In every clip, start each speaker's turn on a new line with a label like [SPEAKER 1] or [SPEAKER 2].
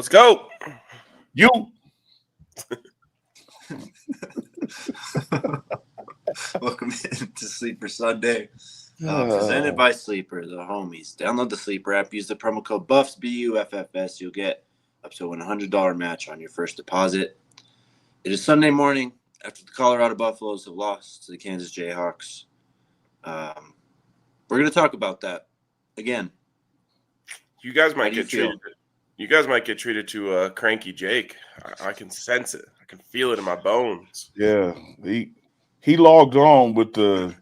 [SPEAKER 1] Let's go.
[SPEAKER 2] You.
[SPEAKER 3] Welcome to Sleeper Sunday. Presented by Sleeper, the homies. Download the Sleeper app. Use the promo code BUFFS, BUFFS. You'll get up to a $100 match on your first deposit. It is Sunday morning after the Colorado Buffaloes have lost to the Kansas Jayhawks. We're going to talk about that again.
[SPEAKER 1] You guys might get treated. You guys might get treated to cranky Jake. I can sense it. I can feel it in my bones.
[SPEAKER 2] Yeah, he logged on with the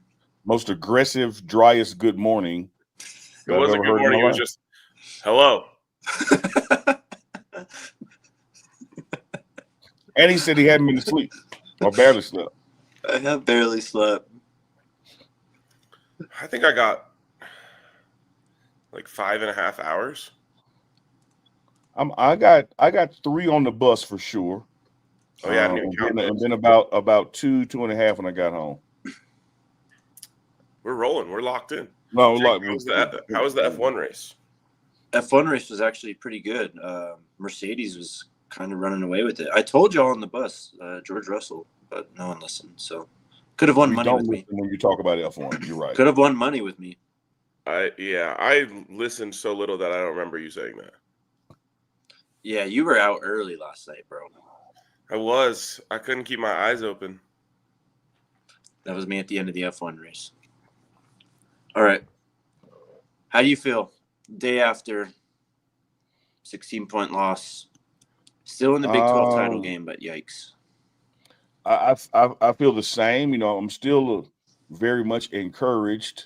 [SPEAKER 2] most aggressive, driest good morning.
[SPEAKER 1] It wasn't good morning. It was just hello.
[SPEAKER 2] And he said he hadn't been asleep or barely slept.
[SPEAKER 3] I have barely slept.
[SPEAKER 1] I think I got like 5.5 hours.
[SPEAKER 2] I got 3 on the bus for sure.
[SPEAKER 1] Oh yeah,
[SPEAKER 2] and then about 2.5 when I got home.
[SPEAKER 1] We're rolling. We're locked in.
[SPEAKER 2] No,
[SPEAKER 1] Jake, how was the F1 race?
[SPEAKER 3] F1 race was actually pretty good. Mercedes was kind of running away with it. I told y'all on the bus, George Russell, but no one listened. So could have won money with me.
[SPEAKER 2] When you talk about F1, you're right.
[SPEAKER 3] Could have won money with me.
[SPEAKER 1] I listened so little that I don't remember you saying that.
[SPEAKER 3] Yeah, you were out early last night, bro.
[SPEAKER 1] I was. I couldn't keep my eyes open.
[SPEAKER 3] That was me at the end of the F1 race. All right. How do you feel? Day after 16-point loss. Still in the Big 12 title game, but yikes.
[SPEAKER 2] I feel the same. You know, I'm still very much encouraged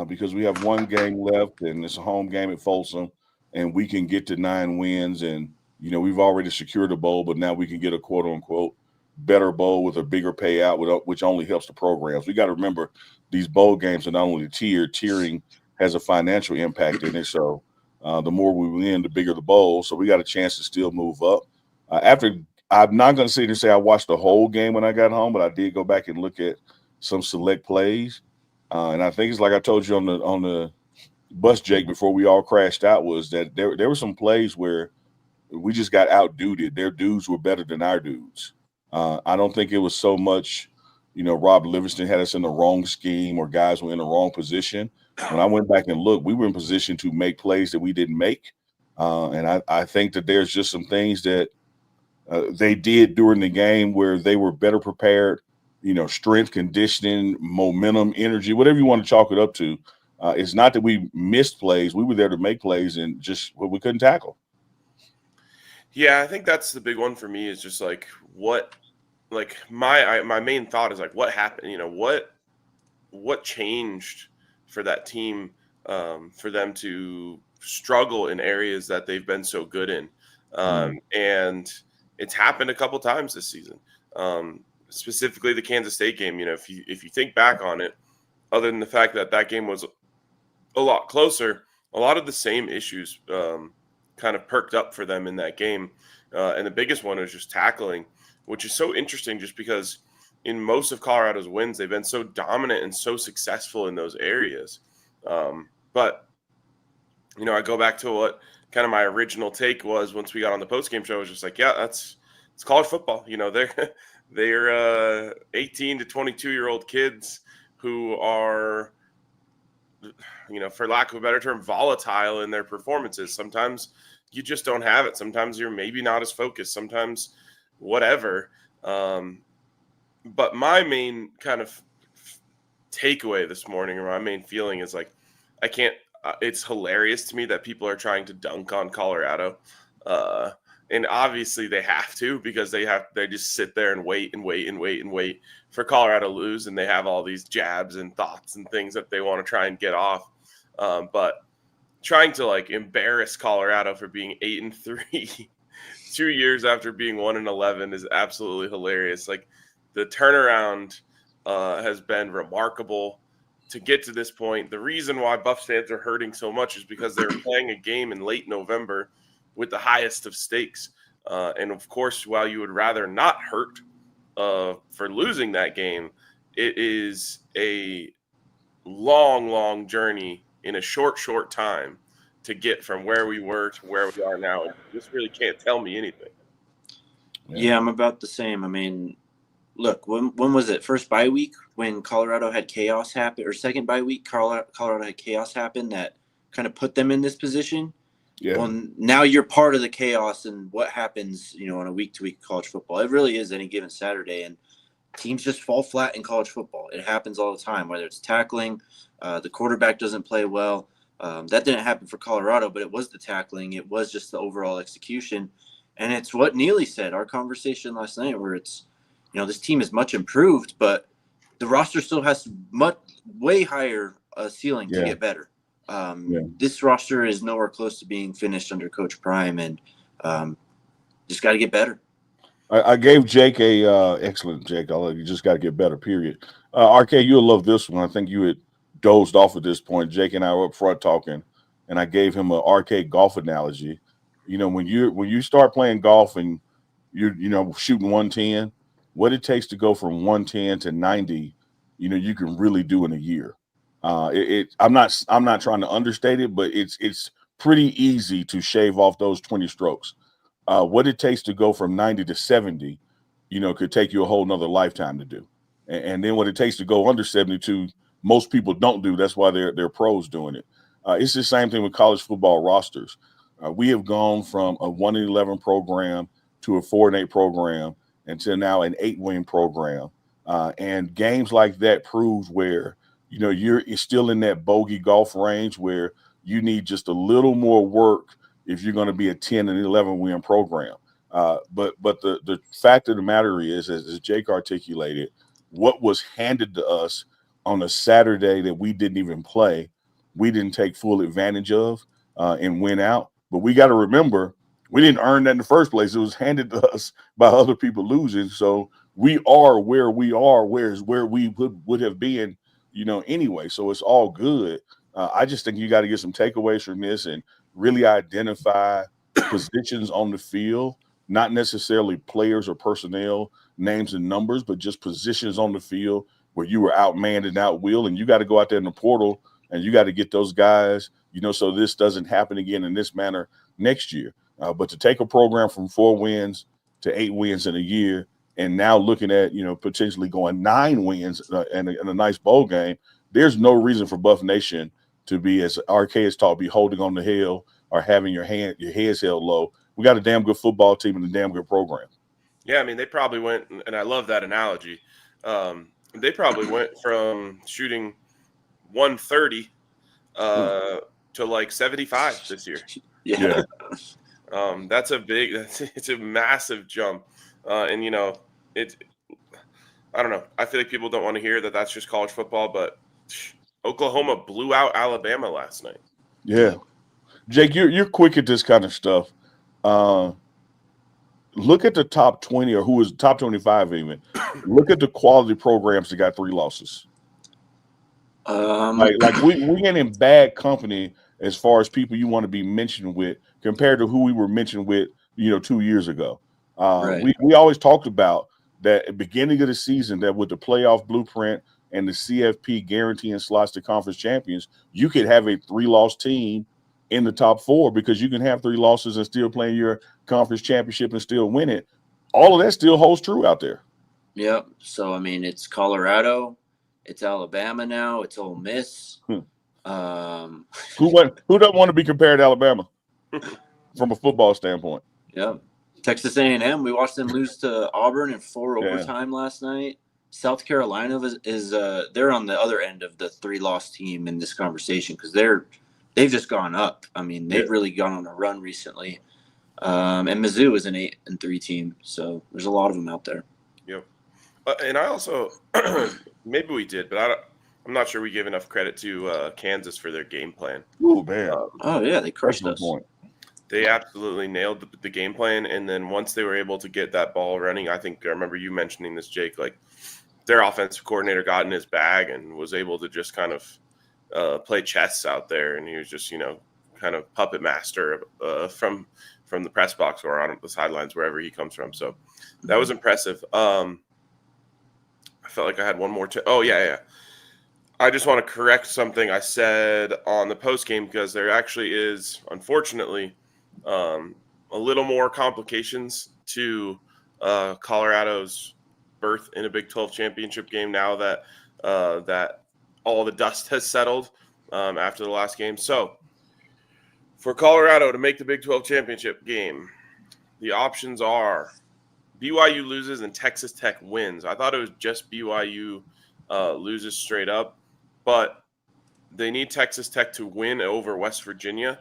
[SPEAKER 2] because we have one game left, and it's a home game at Folsom, and we can get to 9 wins. And, you know, we've already secured a bowl, but now we can get a quote-unquote better bowl with a bigger payout, which only helps the programs. We got to remember these bowl games are not only tiering has a financial impact in it. So the more we win, the bigger the bowl. So we got a chance to still move up. I'm not going to sit here and say I watched the whole game when I got home, but I did go back and look at some select plays. And I think it's like I told you on the bus, Jake, before we all crashed out, was that there were some plays where we just got outduded. Their dudes were better than our dudes. I don't think it was so much, you know, Rob Livingston had us in the wrong scheme or guys were in the wrong position. When I went back and looked, we were in position to make plays that we didn't make. And I think that there's just some things that they did during the game where they were better prepared, you know, strength, conditioning, momentum, energy, whatever you want to chalk it up to. It's not that we missed plays. We were there to make plays and just we couldn't tackle.
[SPEAKER 1] Yeah, I think that's the big one for me is just like my main thought is like what happened, you know, what changed for that team for them to struggle in areas that they've been so good in. And it's happened a couple times this season. Specifically the Kansas State game, you know, if you think back on it, other than the fact that game was a lot closer, a lot of the same issues kind of perked up for them in that game. And the biggest one was just tackling, which is so interesting just because in most of Colorado's wins, they've been so dominant and so successful in those areas. But, you know, I go back to what kind of my original take was once we got on the postgame show. I was just like, yeah, it's college football. You know, they're 18 to 22-year-old kids who are, you know, for lack of a better term, volatile in their performances. Sometimes you just don't have it. Sometimes you're maybe not as focused. Sometimes whatever. But my main kind of takeaway this morning, or my main feeling is like, I can't, it's hilarious to me that people are trying to dunk on Colorado. And obviously they have to, because they just sit there and wait for Colorado to lose. And they have all these jabs and thoughts and things that they want to try and get off. But trying to like embarrass Colorado for being 8-3 2 years after being 1-11 is absolutely hilarious. Like the turnaround has been remarkable to get to this point. The reason why Buff fans are hurting so much is because they're playing a game in late November with the highest of stakes. And of course, while you would rather not hurt for losing that game, it is a long journey in a short time to get from where we were to where we are now. You just really can't tell me anything.
[SPEAKER 3] Yeah, I'm about the same. I mean, look, when was it? First bye week when Colorado had chaos happen, or second bye week Colorado had chaos happen that kind of put them in this position.
[SPEAKER 2] Yeah.
[SPEAKER 3] Well, now you're part of the chaos and what happens, on a week-to-week college football. It really is any given Saturday, and teams just fall flat in college football. It happens all the time, whether it's tackling, the quarterback doesn't play well. That didn't happen for Colorado, but it was the tackling. It was just the overall execution. And it's what Neely said, our conversation last night, where it's, this team is much improved, but the roster still has way higher ceiling to get better. This roster is nowhere close to being finished under Coach Prime, and just got to get better.
[SPEAKER 2] I gave Jake excellent, Jake. You just got to get better, period. RK, you'll love this one. I think you had dozed off at this point. Jake and I were up front talking, and I gave him an arcade golf analogy. When you start playing golf and you're shooting 110, what it takes to go from 110 to 90, you can really do in a year. I'm not trying to understate it, but it's pretty easy to shave off those 20 strokes. What it takes to go from 90 to 70, could take you a whole nother lifetime to do. And then what it takes to go under 72, most people don't do. That's why they're pros doing it. It's the same thing with college football rosters. We have gone from a 1-11 program to a 4-8 program until now an 8-win program. And games like that proves where, you're still in that bogey golf range where you need just a little more work if you're going to be a 10 and 11 win program. But the fact of the matter is, as Jake articulated, what was handed to us on a Saturday that we didn't even play, we didn't take full advantage of and win out. But we got to remember, we didn't earn that in the first place. It was handed to us by other people losing. So we are where we are, where we would have been, anyway. So it's all good. I just think you got to get some takeaways from this and really identify positions on the field, not necessarily players or personnel, names and numbers, but just positions on the field where you were outmanned and outwilled, and you got to go out there in the portal and you got to get those guys, so this doesn't happen again in this manner next year. But to take a program from 4 wins to 8 wins in a year, and now looking at, potentially going 9 wins and a nice bowl game, there's no reason for Buff Nation to be, as RK has taught, be holding on to hell or having your heads held low. We got a damn good football team and a damn good program.
[SPEAKER 1] Yeah, I mean, they probably went, and I love that analogy. They probably went from shooting 130 to like 75 this year.
[SPEAKER 3] Yeah.
[SPEAKER 1] It's a massive jump. And I don't know. I feel like people don't want to hear that that's just college football, but Oklahoma blew out Alabama last night.
[SPEAKER 2] Yeah. Jake, you're quick at this kind of stuff. Look at the top 20 or who is top 25 even. Look at the quality programs that got 3 losses. Like we ain't in bad company as far as people you want to be mentioned with compared to who we were mentioned with, 2 years ago.
[SPEAKER 3] Right.
[SPEAKER 2] We always talked about that at the beginning of the season that with the playoff blueprint and the CFP guaranteeing slots to conference champions, you could have a 3-loss team in the top 4 because you can have 3 losses and still playing your conference championship and still win it. All of that still holds true out there.
[SPEAKER 3] Yep. So, I mean, it's Colorado, it's Alabama now, it's Ole Miss.
[SPEAKER 2] Who doesn't want to be compared to Alabama from a football standpoint?
[SPEAKER 3] Yep. Texas A&M, we watched them lose to Auburn in 4 overtime last night. South Carolina is they're on the other end of the 3-loss team in this conversation because they've just gone up. I mean, they've really gone on a run recently. And Mizzou is an 8-3 team, so there's a lot of them out there.
[SPEAKER 1] Yep. And I also maybe we did, but I'm not sure we gave enough credit to Kansas for their game plan.
[SPEAKER 2] Oh man!
[SPEAKER 3] They crushed us.
[SPEAKER 2] Point.
[SPEAKER 1] They absolutely nailed the game plan, and then once they were able to get that ball running, I remember you mentioning this, Jake. Like their offensive coordinator got in his bag and was able to just kind of play chess out there, and he was just kind of puppet master from the press box or on the sidelines wherever he comes from. So that was impressive. I felt like I had one more. I just want to correct something I said on the post game because there actually is, unfortunately, a little more complications to Colorado's berth in a Big 12 championship game now that that all the dust has settled after the last game. So for Colorado to make the Big 12 championship game, the options are BYU loses and Texas Tech wins. I thought it was just BYU loses straight up, but they need Texas Tech to win over West Virginia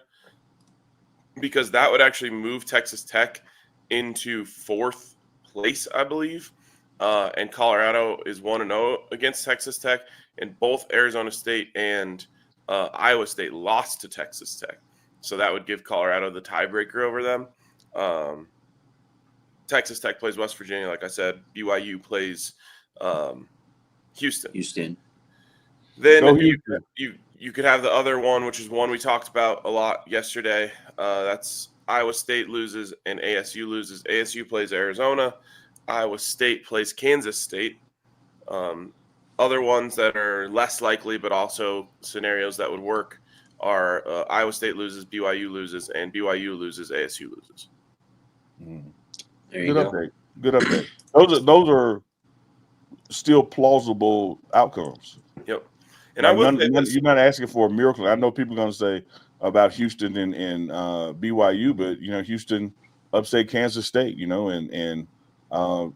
[SPEAKER 1] because that would actually move Texas Tech into 4th place, I believe. And Colorado is 1-0 against Texas Tech, and both Arizona State and Iowa State lost to Texas Tech. So that would give Colorado the tiebreaker over them. Texas Tech plays West Virginia, like I said. BYU plays Houston. Then you could have the other one, which is one we talked about a lot yesterday. That's Iowa State loses and ASU loses. ASU plays Arizona. Iowa State plays Kansas State. Other ones that are less likely but also scenarios that would work are Iowa State loses, BYU loses, and BYU loses, ASU loses.
[SPEAKER 3] There you go.
[SPEAKER 2] Good update. Those are still plausible outcomes.
[SPEAKER 1] Yep. And I would
[SPEAKER 2] you're not asking for a miracle. I know people are going to say about Houston and BYU, but Houston upset Kansas State, and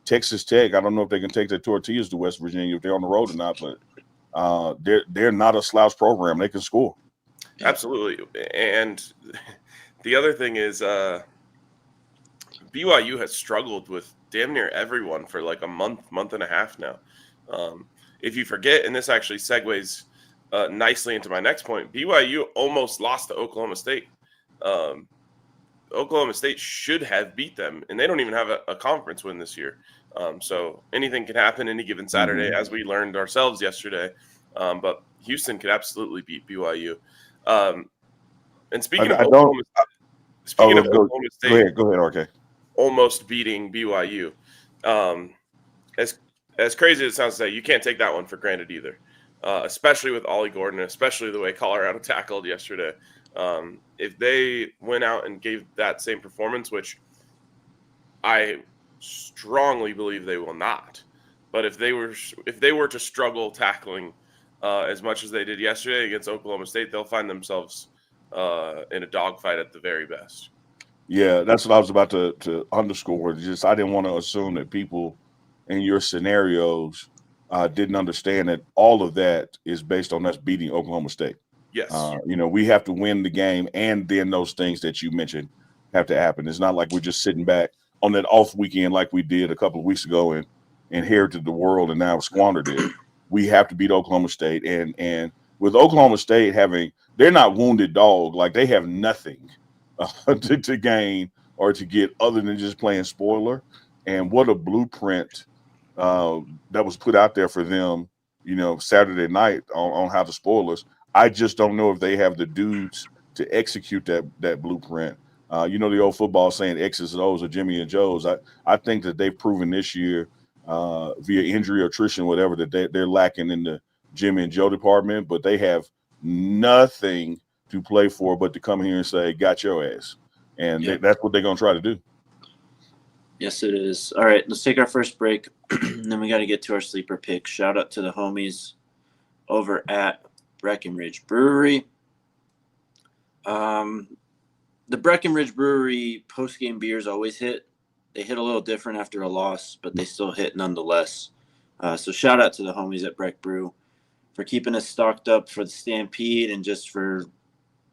[SPEAKER 2] Texas Tech. I don't know if they can take their tortillas to West Virginia if they're on the road or not, but they're not a slouch program. They can score.
[SPEAKER 1] Absolutely. And the other thing is BYU has struggled with damn near everyone for like a month and a half now. If you forget, and this actually segues nicely into my next point, BYU almost lost to Oklahoma State. Oklahoma State should have beat them, and they don't even have a conference win this year. So anything can happen any given Saturday, as we learned ourselves yesterday. But Houston could absolutely beat BYU. And speaking of Oklahoma State,
[SPEAKER 2] go ahead, RK.
[SPEAKER 1] Almost beating BYU. As crazy as it sounds to say, you can't take that one for granted either, especially with Ollie Gordon, especially the way Colorado tackled yesterday. If they went out and gave that same performance, which I strongly believe they will not, but if they were to struggle tackling as much as they did yesterday against Oklahoma State, they'll find themselves in a dogfight at the very best.
[SPEAKER 2] Yeah, that's what I was about to underscore. Just I didn't want to assume that people in your scenarios didn't understand that all of that is based on us beating Oklahoma State.
[SPEAKER 1] Yes.
[SPEAKER 2] We have to win the game, and then those things that you mentioned have to happen. It's not like we're just sitting back on that off weekend like we did a couple of weeks ago and inherited the world and now squandered it. We have to beat Oklahoma State. And with Oklahoma State they're not wounded dog. Like they have nothing to gain or to get other than just playing spoiler. And what a blueprint that was put out there for them, Saturday night on how to spoil us. I just don't know if they have the dudes to execute that blueprint. The old football saying X's and O's or Jimmy and Joe's. I think that they've proven this year via injury or attrition, whatever, that they're lacking in the Jimmy and Joe department, but they have nothing to play for but to come here and say, got your ass. And that's what they're going to try to do.
[SPEAKER 3] Yes, it is. All right, let's take our first break, and then we got to get to our sleeper pick. Shout out to the homies over at Breckenridge Brewery. The Breckenridge Brewery post-game beers always hit. They hit a little different after a loss, but they still hit nonetheless. So shout out to the homies at Breck Brew for keeping us stocked up for the Stampede and just for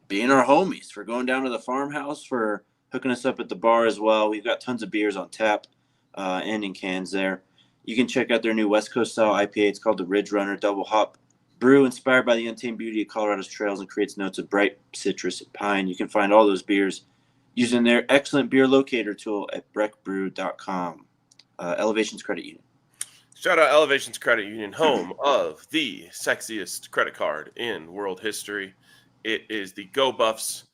[SPEAKER 3] being our homies, for going down to the farmhouse, for hooking us up at the bar as well. We've got tons of beers on tap and in cans there. You can check out their new West Coast style IPA. It's called the Ridge Runner Double Hop Brew, inspired by the untamed beauty of Colorado's trails and creates notes of bright citrus and pine. You can find all those beers using their excellent beer locator tool at breckbrew.com. Elevations Credit Union.
[SPEAKER 1] Shout out Elevations Credit Union, home of the sexiest credit card in world history. It is the Go Buffs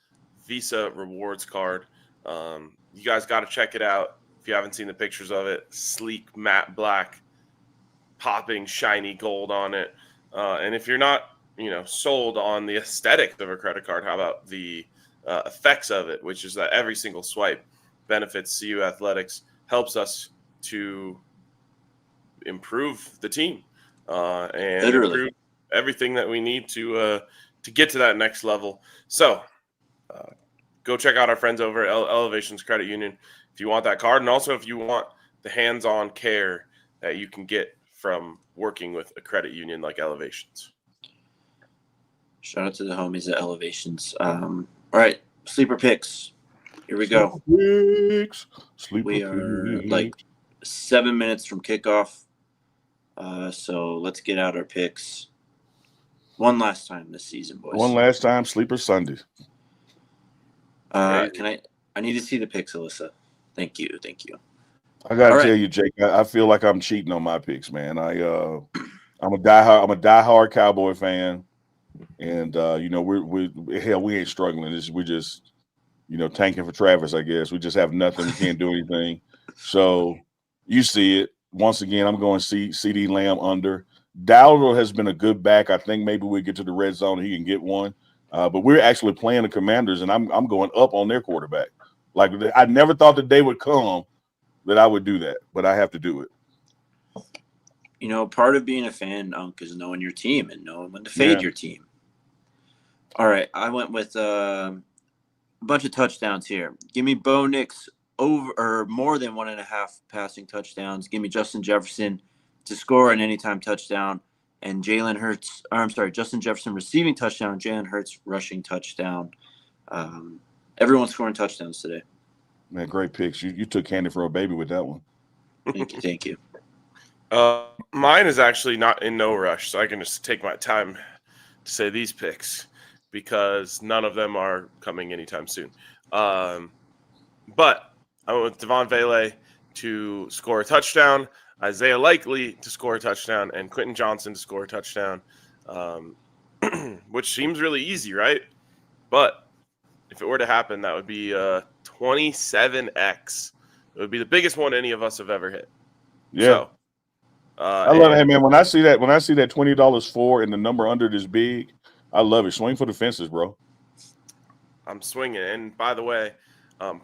[SPEAKER 1] Visa Rewards card. You guys got to check it out if you haven't seen the pictures of it. Sleek, matte black, popping, shiny gold on it. And if you're not, sold on the aesthetics of a credit card, how about the effects of it, which is that every single swipe benefits CU Athletics, helps us to improve the team and
[SPEAKER 3] Literally.
[SPEAKER 1] improve everything that we need to get to that next level. So go check out our friends over at Elevations Credit Union if you want that card, and also if you want the hands-on care that you can get from working with a credit union like Elevations.
[SPEAKER 3] Shout out to the homies at Elevations. All right, sleeper picks. Here we go. We are like 7 minutes from kickoff. So let's get out our picks one last time this season, boys.
[SPEAKER 2] One last time, Sleeper Sunday.
[SPEAKER 3] I need to see the picks, Alyssa. Thank you.
[SPEAKER 2] I gotta tell you, Jake, I feel like I'm cheating on my picks, man. I'm a diehard Cowboy fan, and we ain't struggling. We're just tanking for Travis, I guess. We just have nothing. We can't do anything. So you see it. Once again, I'm going CD Lamb under. Dowdle has been a good back. I think maybe we get to the red zone and he can get one. But we're actually playing the Commanders, and I'm going up on their quarterback. Like, I never thought the day would come that I would do that, but I have to do it.
[SPEAKER 3] Part of being a fan, Unc, is knowing your team and knowing when to fade your team. All right, I went with a bunch of touchdowns here. Give me Bo Nix over or more than 1.5 passing touchdowns. Give me Justin Jefferson to score an anytime touchdown, and Justin Jefferson receiving touchdown, Jalen Hurts rushing touchdown. Everyone's scoring touchdowns today.
[SPEAKER 2] Man, great picks. You took candy for a baby with that one.
[SPEAKER 3] Thank you.
[SPEAKER 1] Mine is actually not in no rush, so I can just take my time to say these picks because none of them are coming anytime soon. But I went with Devon Vele to score a touchdown, Isaiah Likely to score a touchdown, and Quentin Johnson to score a touchdown, which seems really easy, right? But if it were to happen, that would be 27x. It would be the biggest one any of us have ever hit.
[SPEAKER 2] Yeah.
[SPEAKER 1] So,
[SPEAKER 2] I love it. Hey, man, when I see that $20 for and the number under it is big, I love it. Swing for the fences, bro.
[SPEAKER 1] I'm swinging. And by the way,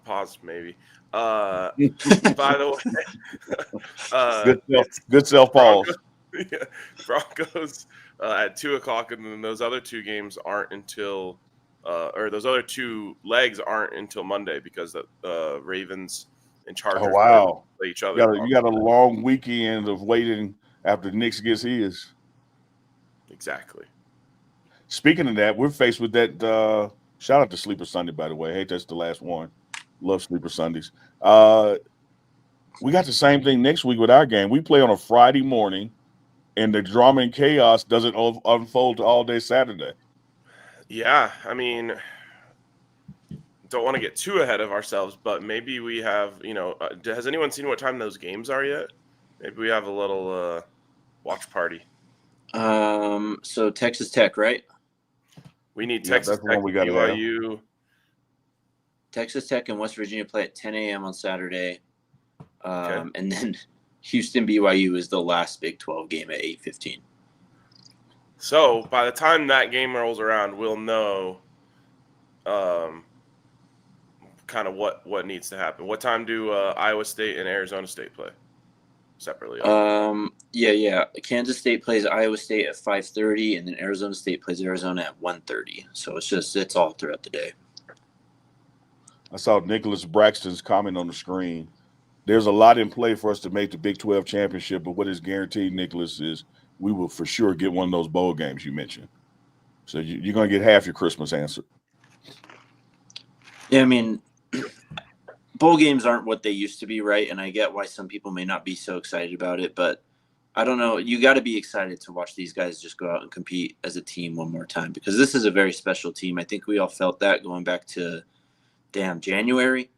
[SPEAKER 1] pause maybe. By the way,
[SPEAKER 2] good self pause.
[SPEAKER 1] Broncos at 2:00, and then those other two games aren't until, or those other two legs aren't until Monday because the Ravens and Chargers play each other.
[SPEAKER 2] You got a long weekend of waiting after Knicks gets his.
[SPEAKER 1] Exactly.
[SPEAKER 2] Speaking of that, we're faced with that. Shout out to Sleeper Sunday, by the way. Hey, that's the last one. Love Sleeper Sundays. We got the same thing next week with our game. We play on a Friday morning, and the drama and chaos doesn't unfold all day Saturday.
[SPEAKER 1] Yeah, I mean, don't want to get too ahead of ourselves, but maybe we have, has anyone seen what time those games are yet? Maybe we have a little watch party.
[SPEAKER 3] So Texas Tech, right?
[SPEAKER 1] We need Texas Tech, BYU.
[SPEAKER 3] Texas Tech and West Virginia play at 10 a.m. on Saturday.
[SPEAKER 1] Okay.
[SPEAKER 3] And then Houston BYU is the last Big 12 game at 8:15.
[SPEAKER 1] So by the time that game rolls around, we'll know kind of what needs to happen. What time do Iowa State and Arizona State play separately?
[SPEAKER 3] Yeah. Kansas State plays Iowa State at 5:30, and then Arizona State plays Arizona at 1:30. So it's all throughout the day.
[SPEAKER 2] I saw Nicholas Braxton's comment on the screen. There's a lot in play for us to make the Big 12 championship, but what is guaranteed, Nicholas, is we will for sure get one of those bowl games you mentioned. So you're going to get half your Christmas answered.
[SPEAKER 3] Yeah, I mean, bowl games aren't what they used to be, right? And I get why some people may not be so excited about it, but I don't know. You got to be excited to watch these guys just go out and compete as a team one more time because this is a very special team. I think we all felt that going back to January.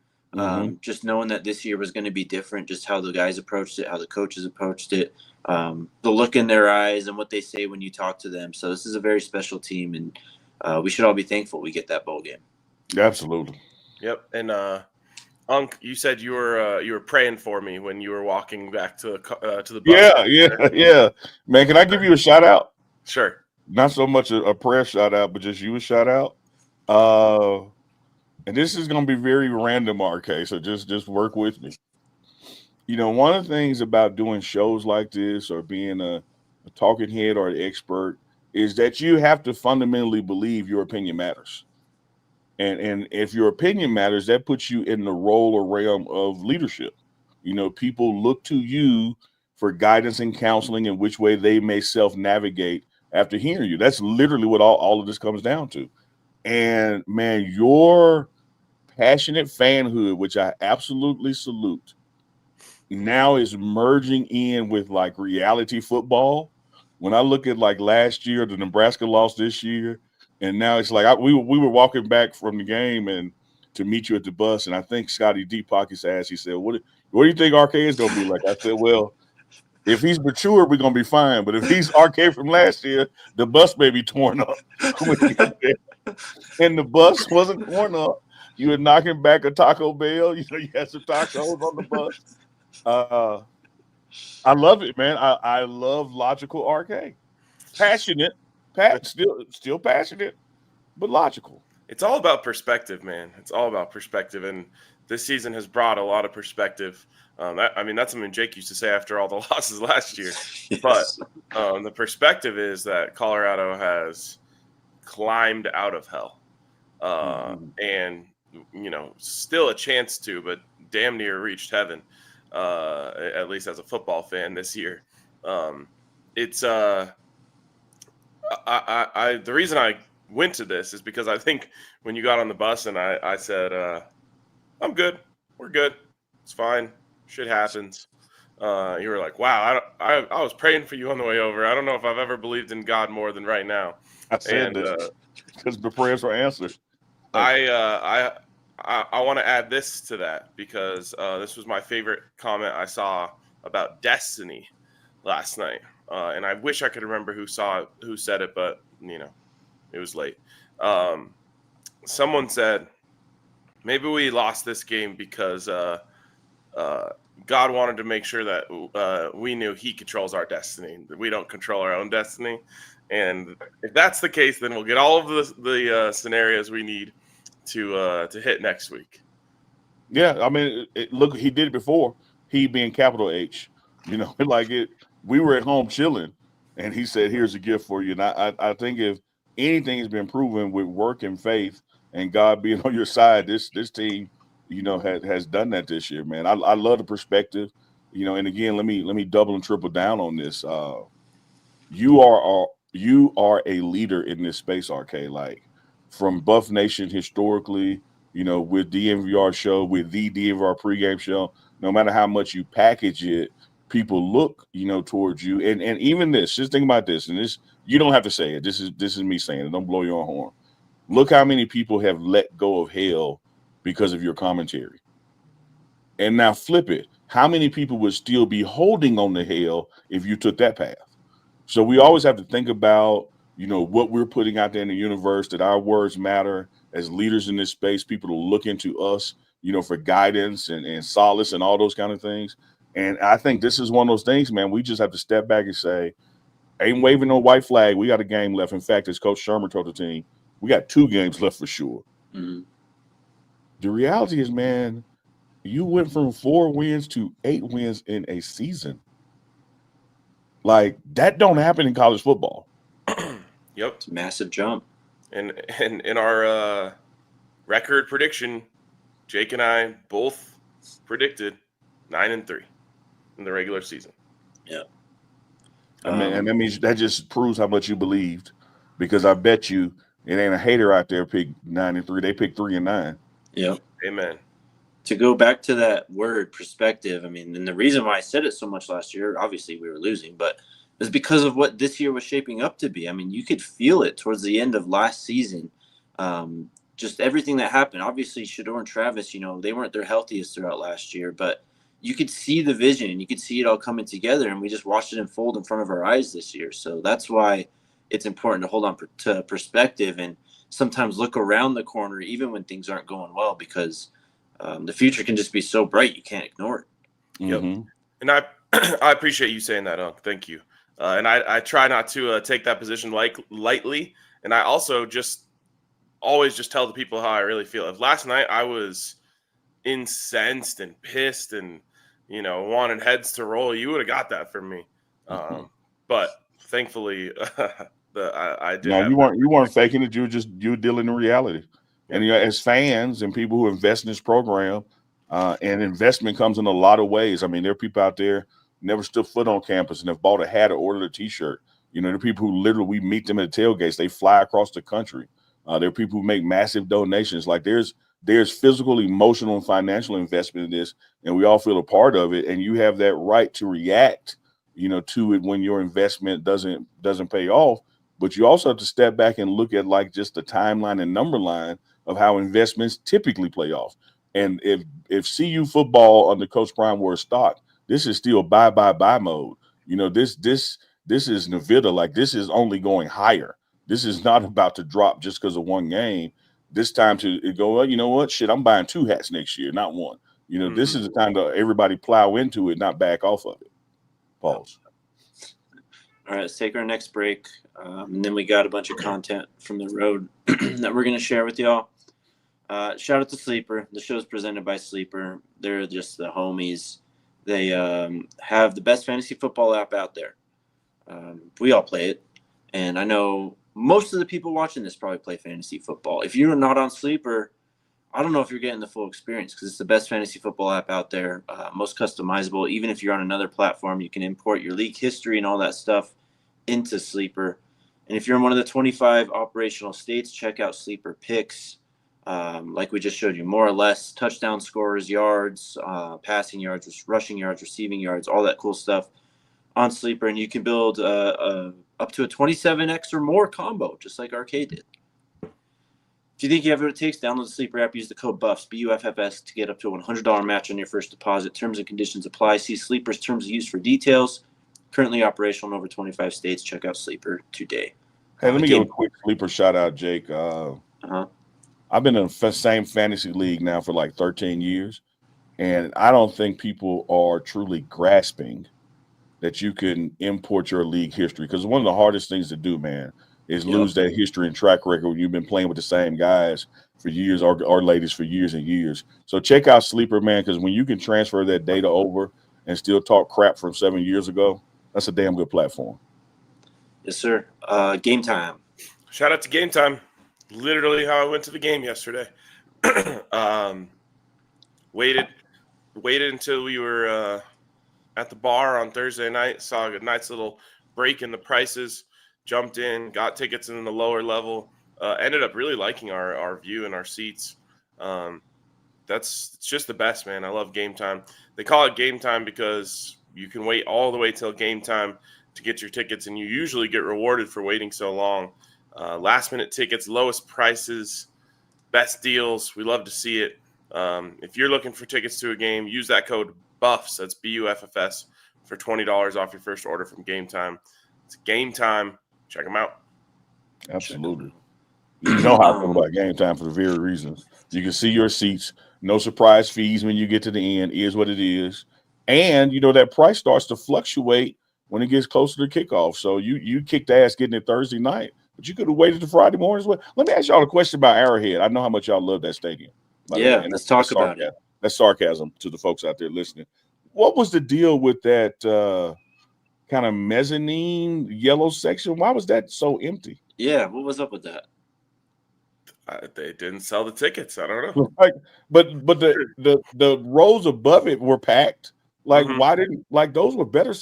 [SPEAKER 3] Just knowing that this year was going to be different, just how the guys approached it, how the coaches approached it, the look in their eyes and what they say when you talk to them. So this is a very special team, and we should all be thankful we get that bowl game.
[SPEAKER 2] Absolutely.
[SPEAKER 1] Yep. And Unc, you said you were praying for me when you were walking back to the bus.
[SPEAKER 2] Yeah. Man, can I give you a shout out?
[SPEAKER 1] Sure.
[SPEAKER 2] Not so much a prayer shout out, but just you a shout out. And this is going to be very random, RK. So just work with me. One of the things about doing shows like this or being a talking head or an expert is that you have to fundamentally believe your opinion matters. And if your opinion matters, that puts you in the role or realm of leadership. People look to you for guidance and counseling in which way they may self-navigate after hearing you. That's literally what all of this comes down to. And man, your passionate fanhood, which I absolutely salute, now is merging in with like reality football. When I look at like last year, the Nebraska lost this year, and now it's like we were walking back from the game and to meet you at the bus, and I think Scotty Deep Pockets asked, he said, "What do you think RK is going to be like?" I said, "Well, if he's mature, we're going to be fine. But if he's RK from last year, the bus may be torn up." And the bus wasn't torn up. You were knocking back a Taco Bell. You had some tacos on the bus. I love it, man. I love logical RK. Passionate, still passionate, but logical.
[SPEAKER 1] It's all about perspective, man. It's all about perspective, and this season has brought a lot of perspective. That's something Jake used to say after all the losses last year. Yes. But the perspective is that Colorado has climbed out of hell, and still a chance to, but damn near reached heaven. At least as a football fan this year. It's the reason I went to this is because I think when you got on the bus and I said, I'm good, we're good, it's fine, shit happens. You were like, wow, I was praying for you on the way over. I don't know if I've ever believed in God more than right now.
[SPEAKER 2] I said this because the prayers were answered.
[SPEAKER 1] I want to add this to that because this was my favorite comment I saw about destiny last night, and I wish I could remember who said it, but it was late. Someone said maybe we lost this game because God wanted to make sure that we knew He controls our destiny, that we don't control our own destiny, and if that's the case, then we'll get all of the scenarios we need to hit next week.
[SPEAKER 2] Yeah, I mean, look, he did it before. He being capital H, we were at home chilling, and he said, "Here's a gift for you." And I think if anything has been proven with work and faith and God being on your side, this team, has done that this year, man. I love the perspective, And again, let me double and triple down on this. You are a leader in this space, RK. Like from Buff Nation historically, with DNVR show, with the DNVR pregame show, no matter how much you package it, people look, towards you. And even this, just think about this, and this, you don't have to say it. This is me saying it. Don't blow your own horn. Look how many people have let go of hell because of your commentary. And now flip it. How many people would still be holding on to hell if you took that path? So we always have to think about, what we're putting out there in the universe, that our words matter as leaders in this space, people to look into us, for guidance and solace and all those kind of things. And I think this is one of those things, man, we just have to step back and say, ain't waving no white flag. We got a game left. In fact, as Coach Shermer told the team, we got 2 games left for sure. Mm-hmm. The reality is, man, you went from 4 wins to 8 wins in a season. Like, that don't happen in college football.
[SPEAKER 3] Yep. It's a massive jump.
[SPEAKER 1] And in our record prediction, Jake and I both predicted 9-3 in the regular season.
[SPEAKER 3] Yeah.
[SPEAKER 2] And that means that just proves how much you believed, because I bet you it ain't a hater out there pick 9-3. They picked 3-9.
[SPEAKER 3] Yep.
[SPEAKER 1] Amen.
[SPEAKER 3] To go back to that word perspective, and the reason why I said it so much last year, obviously we were losing, but it's because of what this year was shaping up to be. You could feel it towards the end of last season. Just everything that happened. Obviously, Shedeur and Travis, they weren't their healthiest throughout last year, but you could see the vision and you could see it all coming together, and we just watched it unfold in front of our eyes this year. So that's why it's important to hold on to perspective and sometimes look around the corner even when things aren't going well, because the future can just be so bright you can't ignore it.
[SPEAKER 1] Yep. Mm-hmm. And I appreciate you saying that, Unc. Thank you. And I try not to take that position lightly. And I also always just tell the people how I really feel. If last night I was incensed and pissed and wanted heads to roll, you would have got that from me. But thankfully, I did
[SPEAKER 2] No,
[SPEAKER 1] have
[SPEAKER 2] you weren't faking it. You were dealing in reality.
[SPEAKER 1] Yep.
[SPEAKER 2] And as fans and people who invest in this program, and investment comes in a lot of ways. I mean, there are people out there never stood foot on campus and have bought a hat or ordered a T-shirt. There are people who literally, we meet them at the tailgates. They fly across the country. There are people who make massive donations. Like there's physical, emotional, and financial investment in this, and we all feel a part of it. And you have that right to react, to it when your investment doesn't pay off. But you also have to step back and look at like just the timeline and number line of how investments typically play off. And if CU football under Coach Prime were a stock, this is still buy mode. This is Nevada. Like this is only going higher. This is not about to drop just because of one game. This time to go, well, you know what? Shit, I'm buying 2 hats next year, not one. This is the time to everybody plow into it, not back off of it. Pause.
[SPEAKER 3] All right, let's take our next break. And then we got a bunch of content from the road that we're going to share with y'all. Shout out to Sleeper. The show's presented by Sleeper. They're just the homies. They have the best fantasy football app out there. We all play it. And I know most of the people watching this probably play fantasy football. If you're not on Sleeper, I don't know if you're getting the full experience because it's the best fantasy football app out there, most customizable. Even if you're on another platform, you can import your league history and all that stuff into Sleeper. And if you're in one of the 25 operational states, check out Sleeper Picks. Like we just showed you, more or less, touchdown scorers, yards, passing yards, rushing yards, receiving yards, all that cool stuff on Sleeper. And you can build up to a 27x or more combo, just like Arcade did. If you think you have what it takes, download the Sleeper app, use the code BUFFS, BUFFS, to get up to a $100 match on your first deposit. Terms and conditions apply. See Sleeper's terms of use for details. Currently operational in over 25 states. Check out Sleeper today.
[SPEAKER 2] Hey, let me give a quick Sleeper shout out, Jake. I've been in the same fantasy league now for like 13 years, and I don't think people are truly grasping that you can import your league history, because one of the hardest things to do, man, is lose that history and track record when you've been playing with the same guys for years or ladies for years and years. So check out Sleeper, man, because when you can transfer that data over and still talk crap from 7 years ago, that's a damn good platform.
[SPEAKER 3] Yes, sir. Game Time.
[SPEAKER 1] Shout out to Game Time. Literally how I went to the game yesterday. Waited until we were at the bar on Thursday night, saw a nice little break in the prices, jumped in, got tickets in the lower level, ended up really liking our view and our seats. It's just the best, man. I love Game Time. They call it Game Time because you can wait all the way till game time to get your tickets, and you usually get rewarded for waiting so long. Last minute tickets, lowest prices, best deals. We love to see it. If you're looking for tickets to a game, use that code BUFFS. That's BUFFS for $20 off your first order from Game Time. It's Game Time. Check them out.
[SPEAKER 2] Absolutely. You know how I feel about Game Time for the very reasons. You can see your seats. No surprise fees when you get to the end. Is what it is. And, that price starts to fluctuate when it gets closer to kickoff. So you kicked ass getting it Thursday night, but you could have waited to Friday morning as well. Let me ask y'all a question about Arrowhead. I know how much y'all love that stadium.
[SPEAKER 3] Yeah, let's talk about it.
[SPEAKER 2] That's sarcasm to the folks out there listening. What was the deal with that kind of mezzanine yellow section? Why was that so empty?
[SPEAKER 3] Yeah, what was up with that?
[SPEAKER 1] They didn't sell the tickets. I don't know.
[SPEAKER 2] But the rows above it were packed. Why didn't those were better?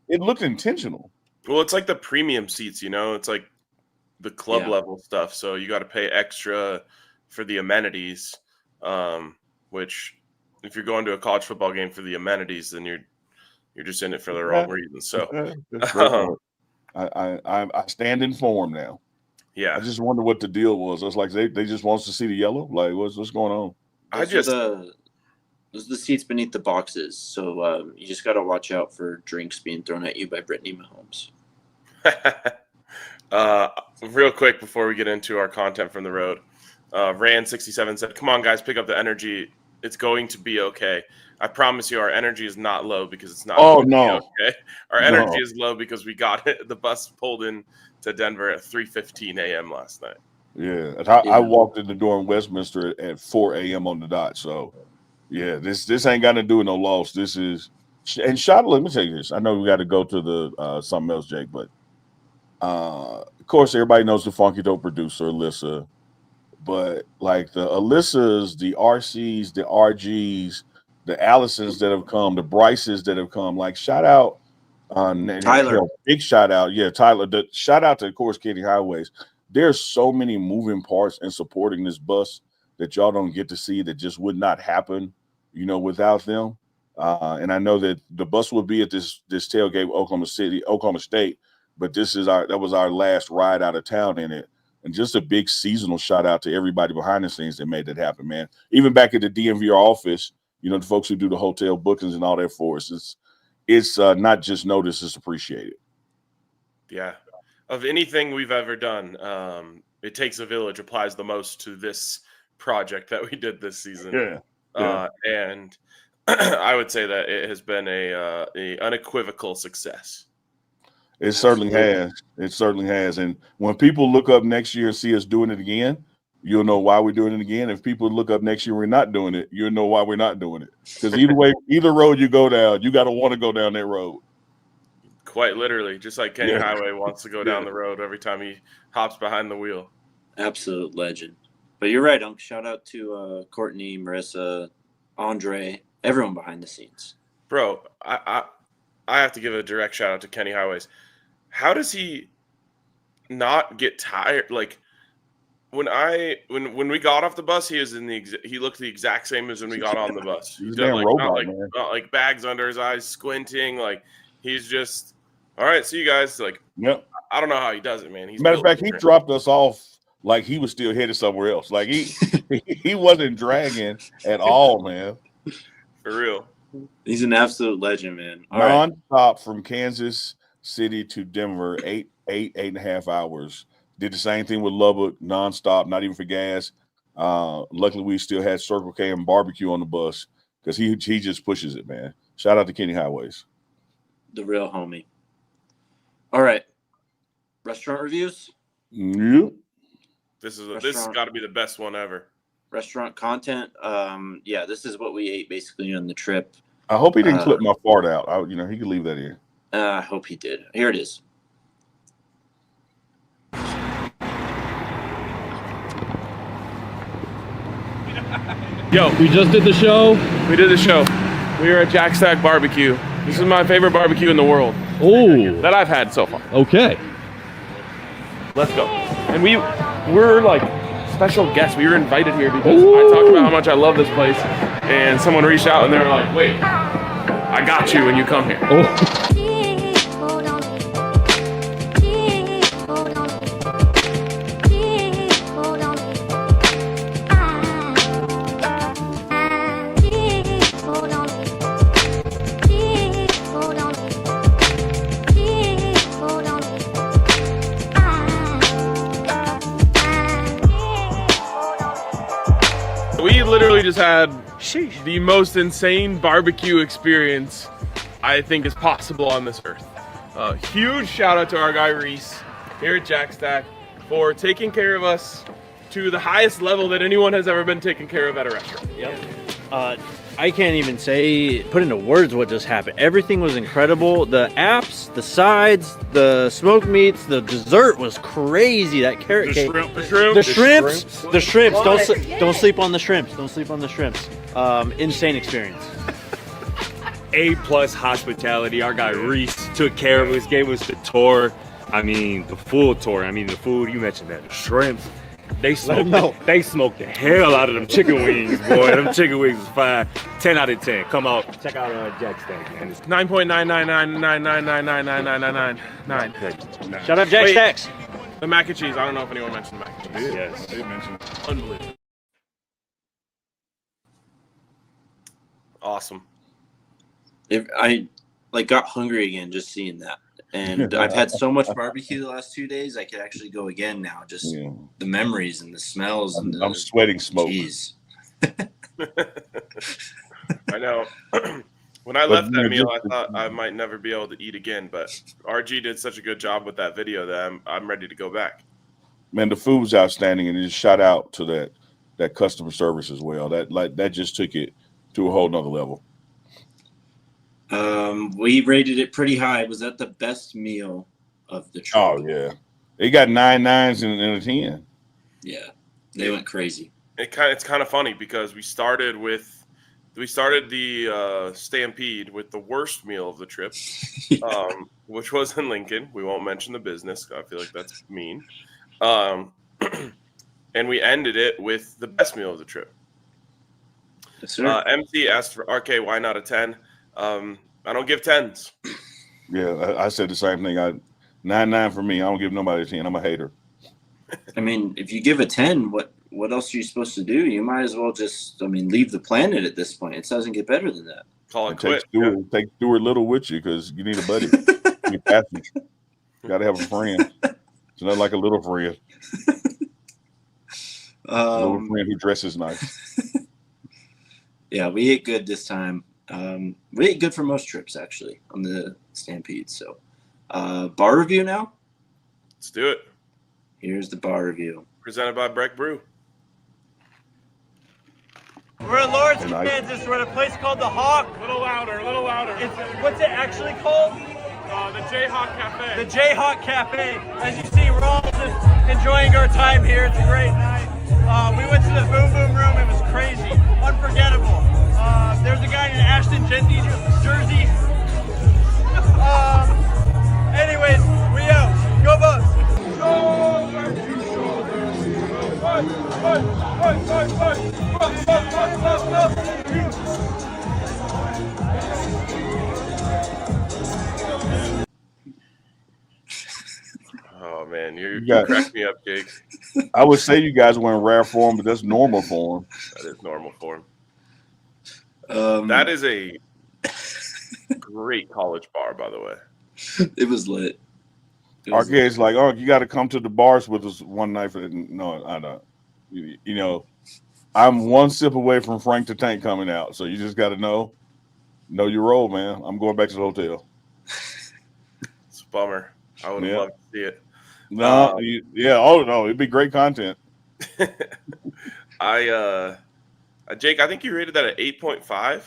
[SPEAKER 2] It looked intentional.
[SPEAKER 1] Well, it's like the premium seats, it's like the club level stuff. So you got to pay extra for the amenities, which if you're going to a college football game for the amenities, then you're just in it for the wrong reasons. So
[SPEAKER 2] I stand informed now.
[SPEAKER 3] Yeah.
[SPEAKER 2] I just wonder what the deal was. I was like, they just wants to see the yellow. Like, what's going on?
[SPEAKER 3] Those are the seats beneath the boxes. So you just got to watch out for drinks being thrown at you by Brittany Mahomes.
[SPEAKER 1] Real quick before we get into our content from the road, Rand67 said, "Come on, guys, pick up the energy It's going to be okay. I promise you, our energy is not low because it's not.
[SPEAKER 2] Oh, no.
[SPEAKER 1] Okay. Our energy is low because we got the bus pulled in to Denver at 3:15 a.m. last night.
[SPEAKER 2] Yeah. I walked in the door in Westminster at 4 a.m. on the dot. So, yeah, this ain't got to do with no loss. This is – and let me tell you this. I know we got to go to the something else, Jake, but of course, everybody knows the Funky Dope producer, Alyssa. But, like, the Alyssas, the RCs, the RGs, the Allisons that have come, the Bryces that have come, like, shout out
[SPEAKER 3] Tyler.
[SPEAKER 2] Big shout out. Yeah, Tyler. Shout out to, of course, Kenny Highways. There's so many moving parts in supporting this bus that y'all don't get to see that just would not happen, without them. And I know that the bus will be at this tailgate with Oklahoma State, but that was our last ride out of town in it. And just a big seasonal shout out to everybody behind the scenes that made that happen, man. Even back at the DMVR office, the folks who do the hotel bookings and all that for us, it's not just noticed, it's appreciated.
[SPEAKER 1] Yeah. Of anything we've ever done, It Takes a Village applies the most to this project that we did this season.
[SPEAKER 2] Yeah.
[SPEAKER 1] And I would say that it has been a unequivocal success.
[SPEAKER 2] It certainly has. It certainly has. And when people look up next year and see us doing it again, you'll know why we're doing it again. If people look up next year and we're not doing it, you'll know why we're not doing it. Because either road you go down, you got to want to go down that road.
[SPEAKER 1] Quite literally, just like Kenny Highway wants to go down the road every time he hops behind the wheel.
[SPEAKER 3] Absolute legend. But you're right, Unc. Shout out to Courtney, Marissa, Andre, everyone behind the scenes.
[SPEAKER 1] Bro, I have to give a direct shout out to Kenny Highways. How does he not get tired? Like when we got off the bus, he looked the exact same as when we got on the bus.
[SPEAKER 2] He's a robot, man.
[SPEAKER 1] Not like bags under his eyes, squinting. Like he's just, all right, see you guys. Like,
[SPEAKER 2] yep.
[SPEAKER 1] I don't know how he does it, man.
[SPEAKER 2] Matter of fact, he dropped us off like he was still headed somewhere else. Like he wasn't dragging at all, man.
[SPEAKER 1] For real.
[SPEAKER 3] He's an absolute legend, man.
[SPEAKER 2] Non-stop from Kansas City to Denver, eight and a half hours. Did the same thing with Lubbock, non-stop, not even for gas. Luckily, we still had Circle K and barbecue on the bus because he just pushes it, man. Shout out to Kenny Highways.
[SPEAKER 3] The real homie. All right. Restaurant reviews?
[SPEAKER 2] Yep.
[SPEAKER 1] This has got to be the best one ever.
[SPEAKER 3] Restaurant content. Yeah, this is what we ate basically on the trip.
[SPEAKER 2] I hope he didn't clip my fart out. He could leave that in.
[SPEAKER 3] I hope he did. Here it is.
[SPEAKER 4] Yo, we just did the show.
[SPEAKER 1] We did the show. We were at Jack Stack Barbecue. This is my favorite barbecue in the world.
[SPEAKER 4] Oh,
[SPEAKER 1] that I've had so far.
[SPEAKER 4] Okay.
[SPEAKER 1] Let's go. And we're like special guests. We were invited here because I talked about how much I love this place, and someone reached out and they were like, "Wait, I got you when you come here."
[SPEAKER 4] Oh.
[SPEAKER 1] We literally just had the most insane barbecue experience I think is possible on this earth. Huge shout out to our guy Reese here at Jack Stack for taking care of us to the highest level that anyone has ever been taken care of at a restaurant.
[SPEAKER 5] Yep. I can't even put into words what just happened. Everything was incredible. The apps, the sides, the smoked meats, the dessert was crazy. That carrot cake. The shrimps. Don't sleep on the shrimps. Don't sleep on the shrimps. Insane experience.
[SPEAKER 6] A+ hospitality. Our guy Reese took care of us, gave us the tour. I mean, the full tour. I mean, the food, you mentioned that. The shrimps. They smoked the hell out of them chicken wings, boy. Them chicken wings was fine. 10 out of 10. Come out, check out Jack Stack, man.
[SPEAKER 1] 9.999999999.
[SPEAKER 5] Shout out Jack Stacks.
[SPEAKER 1] The mac and cheese. I don't know if anyone mentioned the mac and cheese.
[SPEAKER 6] Yes, they mentioned.
[SPEAKER 1] Unbelievable. Awesome.
[SPEAKER 3] I got hungry again just seeing that. And I've had so much barbecue the last 2 days, I could actually go again now. Just the memories and the smells.
[SPEAKER 2] I'm sweating smoke.
[SPEAKER 3] Jeez.
[SPEAKER 1] I know. When I left that meal, I thought I might never be able to eat again, but RG did such a good job with that video that I'm ready to go back.
[SPEAKER 2] Man, the food was outstanding, and just shout out to that customer service as well. That just took it to a whole nother level.
[SPEAKER 3] We rated it pretty high. Was that the best meal of the trip?
[SPEAKER 2] Oh yeah, they got 9 9s and a 10.
[SPEAKER 3] Yeah, they went crazy.
[SPEAKER 1] It's kind of funny because we started the Stampede with the worst meal of the trip, which was in Lincoln. We won't mention the business. I feel like that's mean. And we ended it with the best meal of the trip.
[SPEAKER 3] Yes, sir.
[SPEAKER 1] MC asked for RK, why not a 10? I don't give 10s.
[SPEAKER 2] Yeah, I said the same thing. 9 9 for me. I don't give nobody a 10. I'm a hater.
[SPEAKER 3] I mean, if you give a 10, what else are you supposed to do? You might as well just, leave the planet at this point. It doesn't get better than that.
[SPEAKER 1] Call it quit.
[SPEAKER 2] Take Stuart Little with you because you need a buddy. You got to have a friend. It's not like a little friend. A little friend who dresses nice.
[SPEAKER 3] Yeah, we ate good this time. We ate good for most trips, actually, on the Stampede. So, bar review now?
[SPEAKER 1] Let's do it.
[SPEAKER 3] Here's the bar review.
[SPEAKER 1] Presented by Breck Brew.
[SPEAKER 5] We're in Lawrence, Kansas. We're at a place called the Hawk.
[SPEAKER 4] A little louder, a little louder.
[SPEAKER 5] What's it actually called?
[SPEAKER 4] The Jayhawk Cafe.
[SPEAKER 5] The Jayhawk Cafe. As you see, we're all just enjoying our time here. It's a great night. We went to the Boom Boom Room. It was crazy, unforgettable. There's a guy in an Ashton Genty jersey. Anyways, we out. Go Bucks.
[SPEAKER 1] Oh man, you cracked me up, Jake.
[SPEAKER 2] I would say you guys were in rare form, but that's normal form.
[SPEAKER 1] That is normal form. That is a great college bar, by the way.
[SPEAKER 3] It was lit.
[SPEAKER 2] RK's like, oh, you got to come to the bars with us one night. No, I don't. You know, I'm one sip away from Frank the Tank coming out, so you just got to know your role, man. I'm going back to the hotel.
[SPEAKER 1] It's a bummer. I would have loved to see it.
[SPEAKER 2] No, it'd be great content.
[SPEAKER 1] Jake, I think you rated that at 8.5.
[SPEAKER 3] I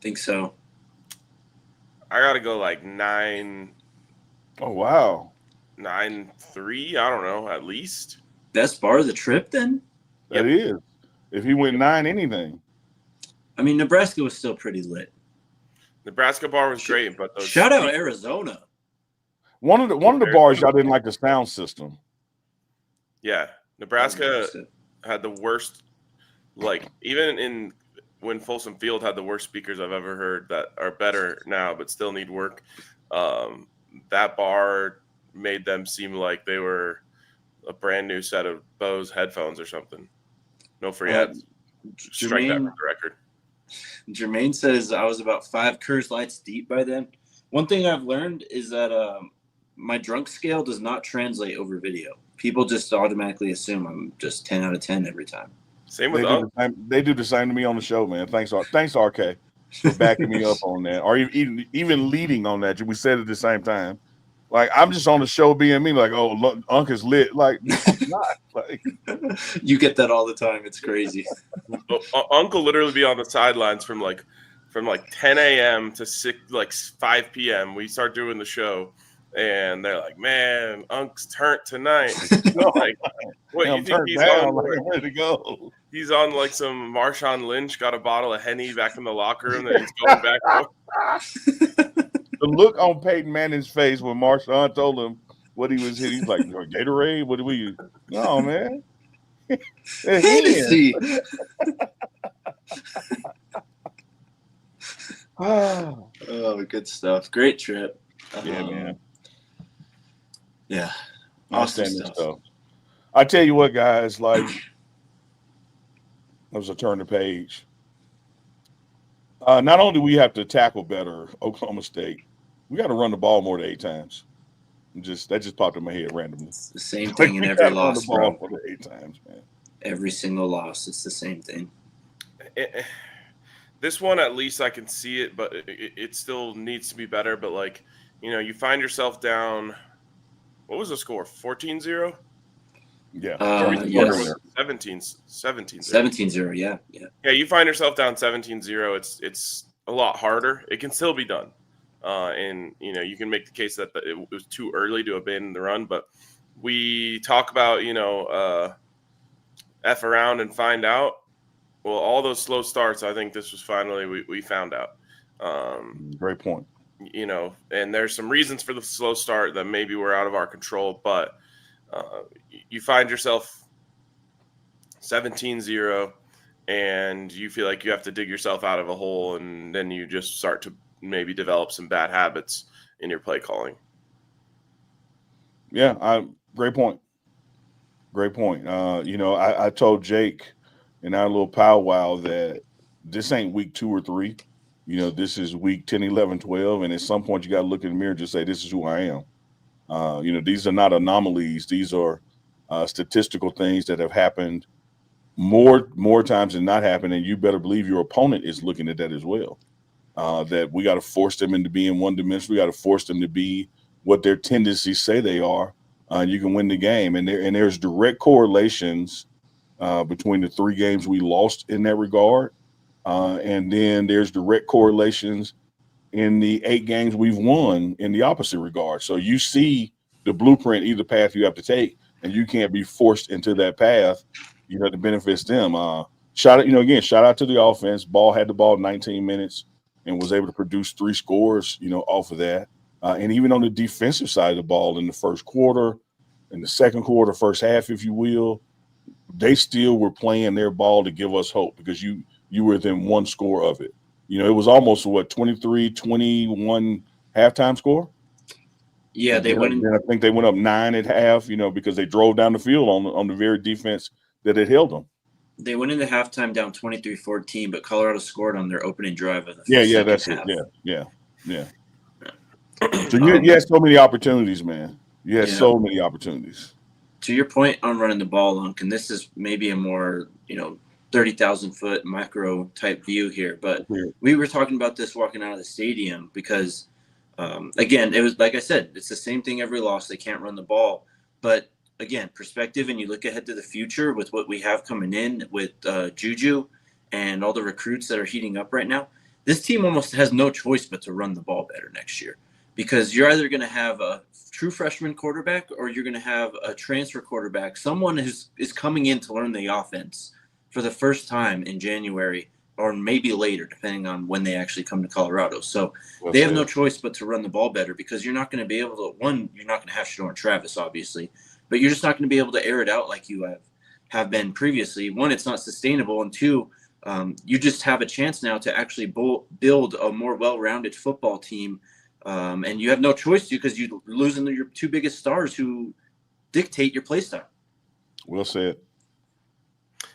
[SPEAKER 3] think so.
[SPEAKER 1] I gotta go like 9.
[SPEAKER 2] Oh wow,
[SPEAKER 1] 9.3. I don't know, at least.
[SPEAKER 3] Best bar of the trip, then?
[SPEAKER 2] That is. If he went 9 anything.
[SPEAKER 3] I mean, Nebraska was still pretty lit.
[SPEAKER 1] Nebraska bar was great, but those
[SPEAKER 3] shout out Arizona.
[SPEAKER 2] One of the bars y'all didn't like the sound system.
[SPEAKER 1] Yeah, Nebraska had the worst. Like even when Folsom Field had the worst speakers I've ever heard that are better now, but still need work. That bar made them seem like they were a brand new set of Bose headphones or something. No free ads. Strike that from the record.
[SPEAKER 3] Jermaine says I was about 5 Coors Lights deep by then. One thing I've learned is that my drunk scale does not translate over video. People just automatically assume I'm just 10 out of 10 every time.
[SPEAKER 1] Same with
[SPEAKER 2] they do the same to me on the show, man. Thanks, RK, for backing me up on that, or even leading on that. We said it at the same time. Like I'm just on the show being me, like, oh, look, Unc is lit. Like, not like
[SPEAKER 3] you get that all the time. It's crazy.
[SPEAKER 1] Uncle literally be on the sidelines from 10 a.m. to 5 p.m. We start doing the show. And they're like, man, Unc's turnt tonight. Like, what you think he's on?
[SPEAKER 2] Like, ready to go.
[SPEAKER 1] He's on like some Marshawn Lynch, got a bottle of Henny back in the locker room that he's going back home.
[SPEAKER 2] The look on Peyton Manning's face when Marshawn told him what he was hitting, he's like, Gatorade? What do we use? No, man.
[SPEAKER 3] Hennessy.
[SPEAKER 2] Oh,
[SPEAKER 3] good stuff. Great trip.
[SPEAKER 2] Yeah, man.
[SPEAKER 3] Yeah.
[SPEAKER 2] Awesome stuff. I tell you what, guys, like, that was a turn the page. Not only do we have to tackle better Oklahoma State, we got to run the ball more than 8 times. That just popped in my head randomly.
[SPEAKER 3] It's the same thing in every loss, bro.
[SPEAKER 2] More than 8 times, man.
[SPEAKER 3] Every single loss, it's the same thing.
[SPEAKER 1] this one, at least I can see it, but it still needs to be better. But, like, you find yourself down. What was the score? 14-0?
[SPEAKER 2] Yeah.
[SPEAKER 3] Yes.
[SPEAKER 1] 17-0.
[SPEAKER 3] 17-0, yeah.
[SPEAKER 1] Yeah, you find yourself down 17-0. It's a lot harder. It can still be done. And, you can make the case that it was too early to abandon the run. But we talk about, F around and find out. Well, all those slow starts, I think this was finally we found out.
[SPEAKER 2] Great point.
[SPEAKER 1] And there's some reasons for the slow start that maybe were out of our control, but you find yourself 17-0 and you feel like you have to dig yourself out of a hole, and then you just start to maybe develop some bad habits in your play calling.
[SPEAKER 2] Yeah, great point. Great point. I told Jake in our little powwow that this ain't week 2 or 3. This is week 10, 11, 12. And at some point you got to look in the mirror and just say, this is who I am. These are not anomalies. These are statistical things that have happened more times than not happened. And you better believe your opponent is looking at that as well. That we got to force them into being one dimensional. We got to force them to be what their tendencies say they are. You can win the game. And there's direct correlations between the 3 games we lost in that regard. And then there's direct correlations in the 8 games we've won in the opposite regard. So you see the blueprint, either path you have to take, and you can't be forced into that path, that benefits them. Shout out to the offense. Ball had the ball 19 minutes and was able to produce 3 scores, off of that. And even on the defensive side of the ball in the first quarter, in the second quarter, first half, if you will, they still were playing their ball to give us hope, because you were within 1 score of it. It was almost 23-21 halftime score.
[SPEAKER 3] Yeah,
[SPEAKER 2] I think they went up 9 at half, because they drove down the field on the very defense that had held them.
[SPEAKER 3] They went into halftime down 23-14, but Colorado scored on their opening drive of the
[SPEAKER 2] that's
[SPEAKER 3] half.
[SPEAKER 2] it. Yeah. So you had so many opportunities, man. You had so many opportunities.
[SPEAKER 3] To your point on running the ball, Lunk, and this is maybe a more 30,000-foot micro type view here, but we were talking about this walking out of the stadium because, again, it was like I said, it's the same thing every loss. They can't run the ball, but again, perspective, and you look ahead to the future with what we have coming in with Juju and all the recruits that are heating up right now. This team almost has no choice but to run the ball better next year, because you're either going to have a true freshman quarterback or you're going to have a transfer quarterback, someone who's is coming in to learn the offense for the first time in January or maybe later, depending on when they actually come to Colorado. So they have no choice but to run the ball better, because you're not going to be able to, one, you're not going to have Shador and Travis, obviously, but you're just not going to be able to air it out like you have been previously. One, it's not sustainable. And 2, you just have a chance now to actually build a more well-rounded football team. And you have no choice to, because you're losing your 2 biggest stars who dictate your play style.
[SPEAKER 2] Well said.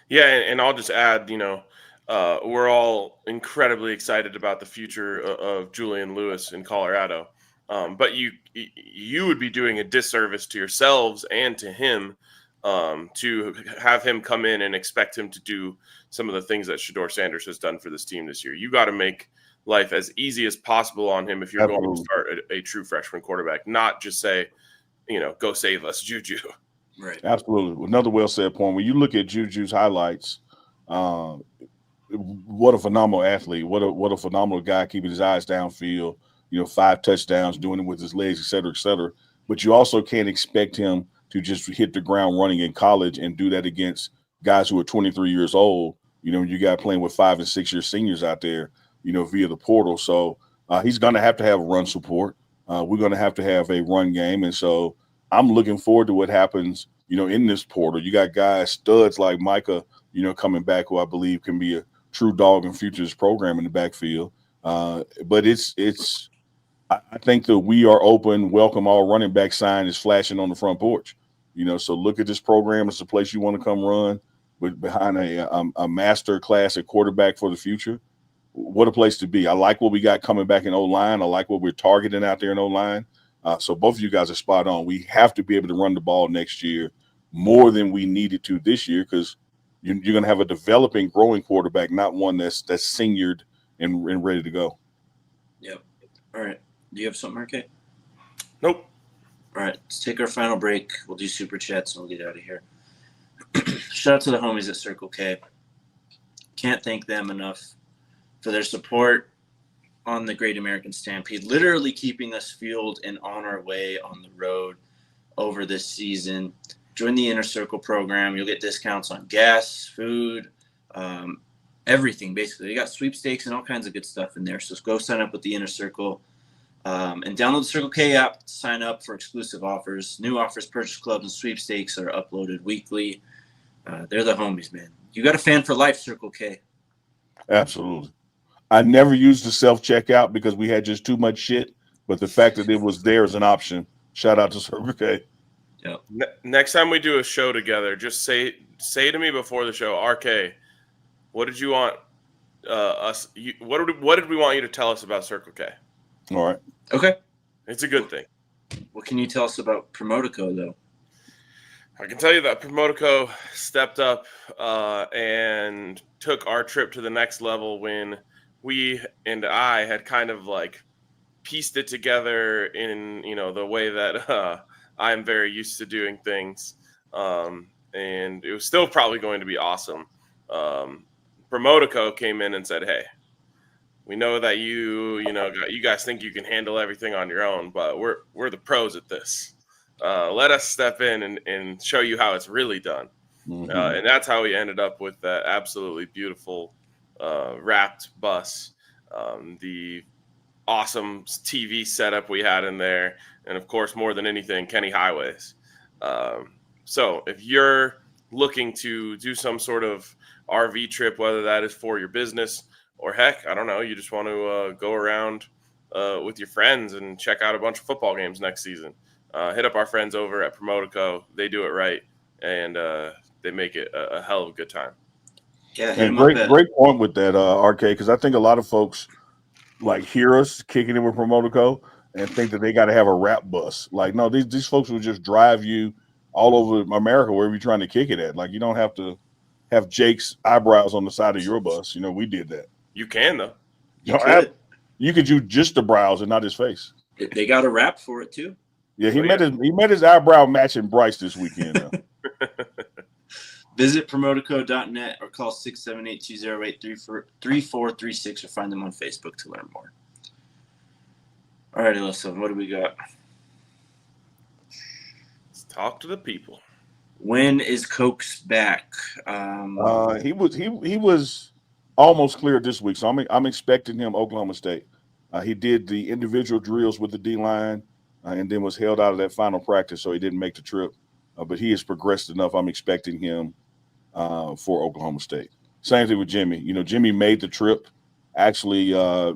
[SPEAKER 1] Yeah, and I'll just add, we're all incredibly excited about the future of Julian Lewis in Colorado. But you would be doing a disservice to yourselves and to him to have him come in and expect him to do some of the things that Shador Sanders has done for this team this year. You got to make life as easy as possible on him if you're going to start a true freshman quarterback, not just say, go save us, Juju.
[SPEAKER 3] Right.
[SPEAKER 2] Absolutely. Another well-said point. When you look at Juju's highlights, what a phenomenal athlete. What a phenomenal guy, keeping his eyes downfield, 5 touchdowns, doing it with his legs, et cetera, et cetera. But you also can't expect him to just hit the ground running in college and do that against guys who are 23 years old. You got playing with 5- and 6-year seniors out there, via the portal. So he's going to have run support. We're going to have a run game. And so I'm looking forward to what happens, in this portal. You got guys, studs like Micah, coming back, who I believe can be a true dog and future this program in the backfield. But I think that we are open, welcome all running back sign is flashing on the front porch. So look at this program. It's a place you want to come run behind a master class at quarterback for the future. What a place to be. I like what we got coming back in O-line. I like what we're targeting out there in O-line. So both of you guys are spot on. We have to be able to run the ball next year more than we needed to this year, because, you're going to have a developing, growing quarterback, not one that's seniored and ready to go.
[SPEAKER 3] Yep. All right. Do you have something, RK?
[SPEAKER 1] Nope.
[SPEAKER 3] All right. Let's take our final break. We'll do super chats and we'll get out of here. Shout out to the homies at Circle K. Can't thank them enough for their support on the Great American Stampede, literally keeping us fueled and on our way on the road over this season. Join the Inner Circle program. You'll get discounts on gas, food, everything, basically. They got sweepstakes and all kinds of good stuff in there. So go sign up with the Inner Circle and download the Circle K app to sign up for exclusive offers. New offers, purchase clubs, and sweepstakes are uploaded weekly. They're the homies, man. You got a fan for life, Circle K.
[SPEAKER 2] Absolutely. I never used the self-checkout because we had just too much shit, but the fact that it was there as an option, shout out to Circle K.
[SPEAKER 3] Yep.
[SPEAKER 1] Next time we do a show together, just say to me before the show, RK, what did you want what did we want you to tell us about Circle K?
[SPEAKER 2] All right.
[SPEAKER 3] Okay.
[SPEAKER 1] It's a good thing.
[SPEAKER 3] What can you tell us about Promotico, though?
[SPEAKER 1] I can tell you that Promotico stepped up and took our trip to the next level when we and I had kind of like pieced it together in, the way that I'm very used to doing things. And it was still probably going to be awesome. Promotico came in and said, hey, we know that you guys think you can handle everything on your own, but we're the pros at this. Let us step in and show you how it's really done.
[SPEAKER 2] Mm-hmm.
[SPEAKER 1] And that's how we ended up with that absolutely beautiful wrapped bus, the awesome TV setup we had in there, and of course, more than anything, Kenny Highways. So if you're looking to do some sort of RV trip, whether that is for your business or heck, I don't know, you just want to go around with your friends and check out a bunch of football games next season, hit up our friends over at Promotico. They do it right, and they make it a hell of a good time.
[SPEAKER 3] Yeah,
[SPEAKER 2] and great point with that, RK, because I think a lot of folks like hear us kicking in with Promotico and think that they got to have a rap bus. Like, no, these folks will just drive you all over America wherever you're trying to kick it at. Like, you don't have to have Jake's eyebrows on the side of your bus. We did that.
[SPEAKER 1] You can, though.
[SPEAKER 2] You could do just the brows and not his face.
[SPEAKER 3] They got a rap for it too.
[SPEAKER 2] Yeah, he met his eyebrow matching Bryce this weekend.
[SPEAKER 3] Visit Promotico.net or call 678-208-3436 or find them on Facebook to learn more. All right, Alyssa, what do we got?
[SPEAKER 1] Let's talk to the people.
[SPEAKER 3] When is Cokes back?
[SPEAKER 2] He was almost cleared this week, so I'm expecting him Oklahoma State. He did the individual drills with the D-line and then was held out of that final practice, so he didn't make the trip. But he has progressed enough. I'm expecting him for Oklahoma State. Same thing with Jimmy. Jimmy made the trip, actually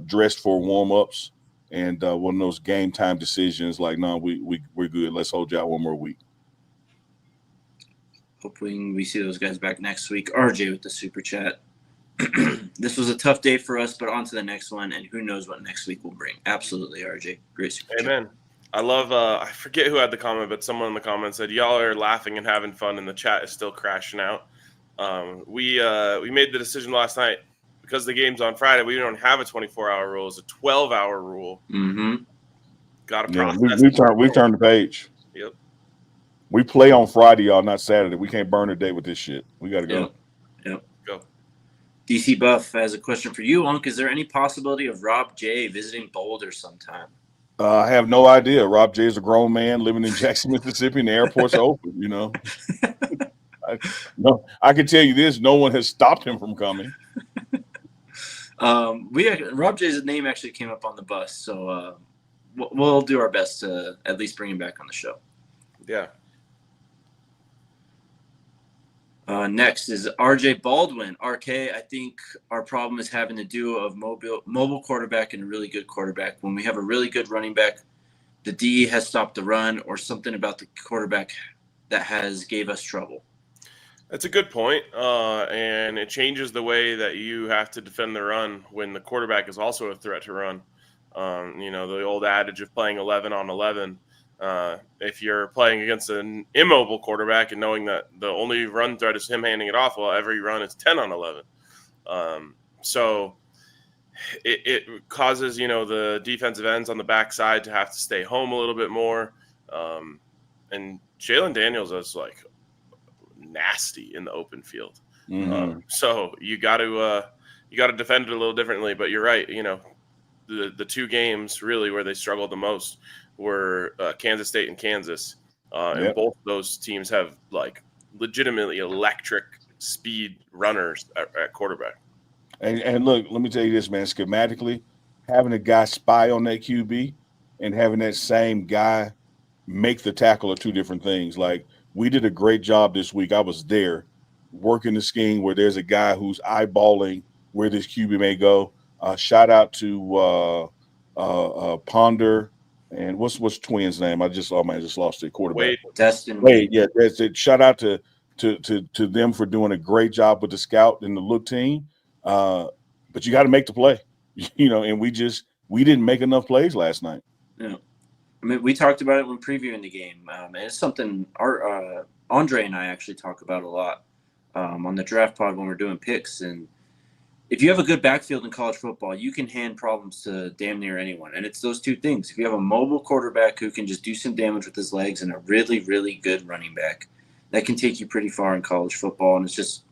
[SPEAKER 2] dressed for warm-ups, and one of those game time decisions like, no, we're good. Let's hold you out one more week.
[SPEAKER 3] Hoping we see those guys back next week. RJ with the super chat. This was a tough day for us, but on to the next one, and who knows what next week will bring. Absolutely, RJ. Great super
[SPEAKER 1] Amen.
[SPEAKER 3] chat.
[SPEAKER 1] I love, I forget who had the comment, but someone in the comments said, y'all are laughing and having fun, and the chat is still crashing out. We made the decision last night, because the game's on Friday, we don't have a 24-hour rule. It's a 12-hour rule.
[SPEAKER 3] Mm-hmm.
[SPEAKER 1] Got to
[SPEAKER 2] Yeah,
[SPEAKER 1] process.
[SPEAKER 2] we turned the page.
[SPEAKER 1] Yep.
[SPEAKER 2] We play on Friday, y'all, not Saturday. We can't burn a day with this shit. We got to go.
[SPEAKER 3] Yep.
[SPEAKER 1] Go.
[SPEAKER 3] DC Buff has a question for you, Unc. Is there any possibility of Rob J visiting Boulder sometime?
[SPEAKER 2] I have no idea. Rob J is a grown man living in Jackson, Mississippi, and the airport's open, I can tell you this. No one has stopped him from coming.
[SPEAKER 3] Rob J's name actually came up on the bus, so we'll do our best to at least bring him back on the show.
[SPEAKER 1] Yeah.
[SPEAKER 3] Next is RJ Baldwin. RK, I think our problem is having the duo of mobile quarterback and a really good quarterback. When we have a really good running back, the D has stopped the run, or something about the quarterback that has gave us trouble.
[SPEAKER 1] That's a good point. And it changes the way that you have to defend the run when the quarterback is also a threat to run. The old adage of playing 11 on 11. If you're playing against an immobile quarterback and knowing that the only run threat is him handing it off, well, every run is 10 on 11. So it causes, the defensive ends on the backside to have to stay home a little bit more. And Jalen Daniels is like nasty in the open field. So you got to defend it a little differently. But you're right. The two games really where they struggled the most were Kansas State and Kansas. And both of those teams have like legitimately electric speed runners at quarterback.
[SPEAKER 2] And look, let me tell you this, man. Schematically, having a guy spy on that QB and having that same guy make the tackle are two different things. Like, we did a great job this week. I was there working the scheme where there's a guy who's eyeballing where this QB may go. Shout out to Ponder and what's Twins' name? I just lost the quarterback. Wade. Yeah, that's it. Shout out to them for doing a great job with the scout and the look team. But you got to make the play, and we didn't make enough plays last night.
[SPEAKER 3] Yeah. I mean, we talked about it when previewing the game. And it's something our Andre and I actually talk about a lot on the draft pod when we're doing picks. And if you have a good backfield in college football, you can hand problems to damn near anyone. And it's those two things. If you have a mobile quarterback who can just do some damage with his legs and a really, really good running back, that can take you pretty far in college football. And it's just,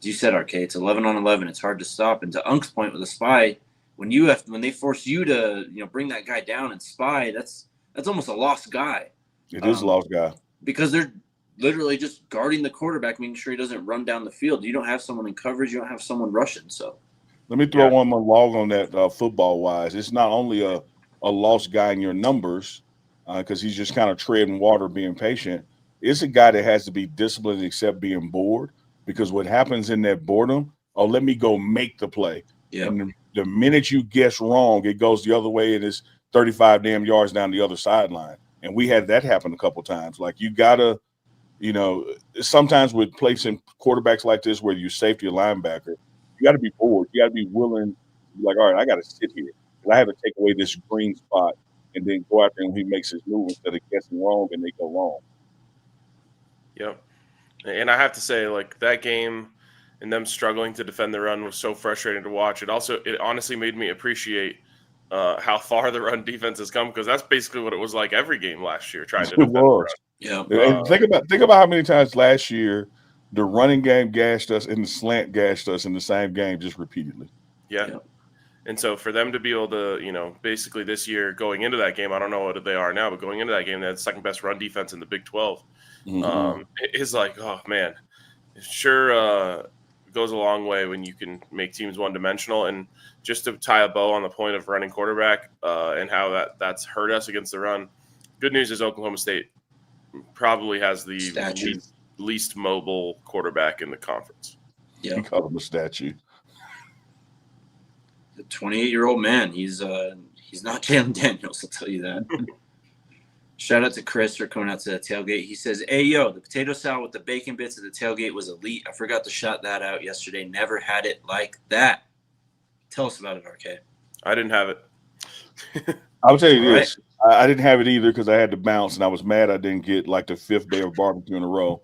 [SPEAKER 3] as you said, RK, it's 11 on 11. It's hard to stop. And to Unk's point with a spy, when they force you to bring that guy down and spy, that's almost a lost guy.
[SPEAKER 2] It is a lost guy
[SPEAKER 3] because they're literally just guarding the quarterback, making sure he doesn't run down the field. You don't have someone in coverage. You don't have someone rushing. So
[SPEAKER 2] let me throw one more log on that football wise. It's not only a lost guy in your numbers because he's just kind of treading water, being patient. It's a guy that has to be disciplined and accept being bored, because what happens in that boredom, let me go make the play.
[SPEAKER 3] Yeah.
[SPEAKER 2] And the minute you guess wrong, it goes the other way and it's 35 damn yards down the other sideline. And we had that happen a couple times. Like, you got to, sometimes with placing quarterbacks like this where you safety a linebacker, you got to be bored. You got to be willing, like, all right, I got to sit here. And I have to take away this green spot and then go out there and he makes his move instead of guessing wrong and they go wrong.
[SPEAKER 1] Yep. And I have to say, like, that game and them struggling to defend the run was so frustrating to watch. It honestly made me appreciate how far the run defense has come, because that's basically what it was like every game last year, trying to defend the run.
[SPEAKER 3] Yeah.
[SPEAKER 2] And think about how many times last year the running game gashed us and the slant gashed us in the same game just repeatedly.
[SPEAKER 1] Yeah. And so for them to be able to, basically this year going into that game, I don't know what they are now, but going into that game, they had the second best run defense in the Big 12. It's like, oh man, it sure goes a long way when you can make teams one-dimensional. And just to tie a bow on the point of running quarterback and how that's hurt us against the run, good news is Oklahoma State probably has the least mobile quarterback in the conference.
[SPEAKER 3] Yeah,
[SPEAKER 2] you call him a statue.
[SPEAKER 3] The 28-year-old man, he's not Jalen Daniels, I'll tell you that. Shout out to Chris for coming out to the tailgate. He says, hey, yo, the potato salad with the bacon bits at the tailgate was elite. I forgot to shout that out yesterday. Never had it like that. Tell us about it, RK.
[SPEAKER 1] I didn't have it.
[SPEAKER 2] I'll tell you this. Right. I didn't have it either because I had to bounce, and I was mad I didn't get like the 5th day of barbecue in a row.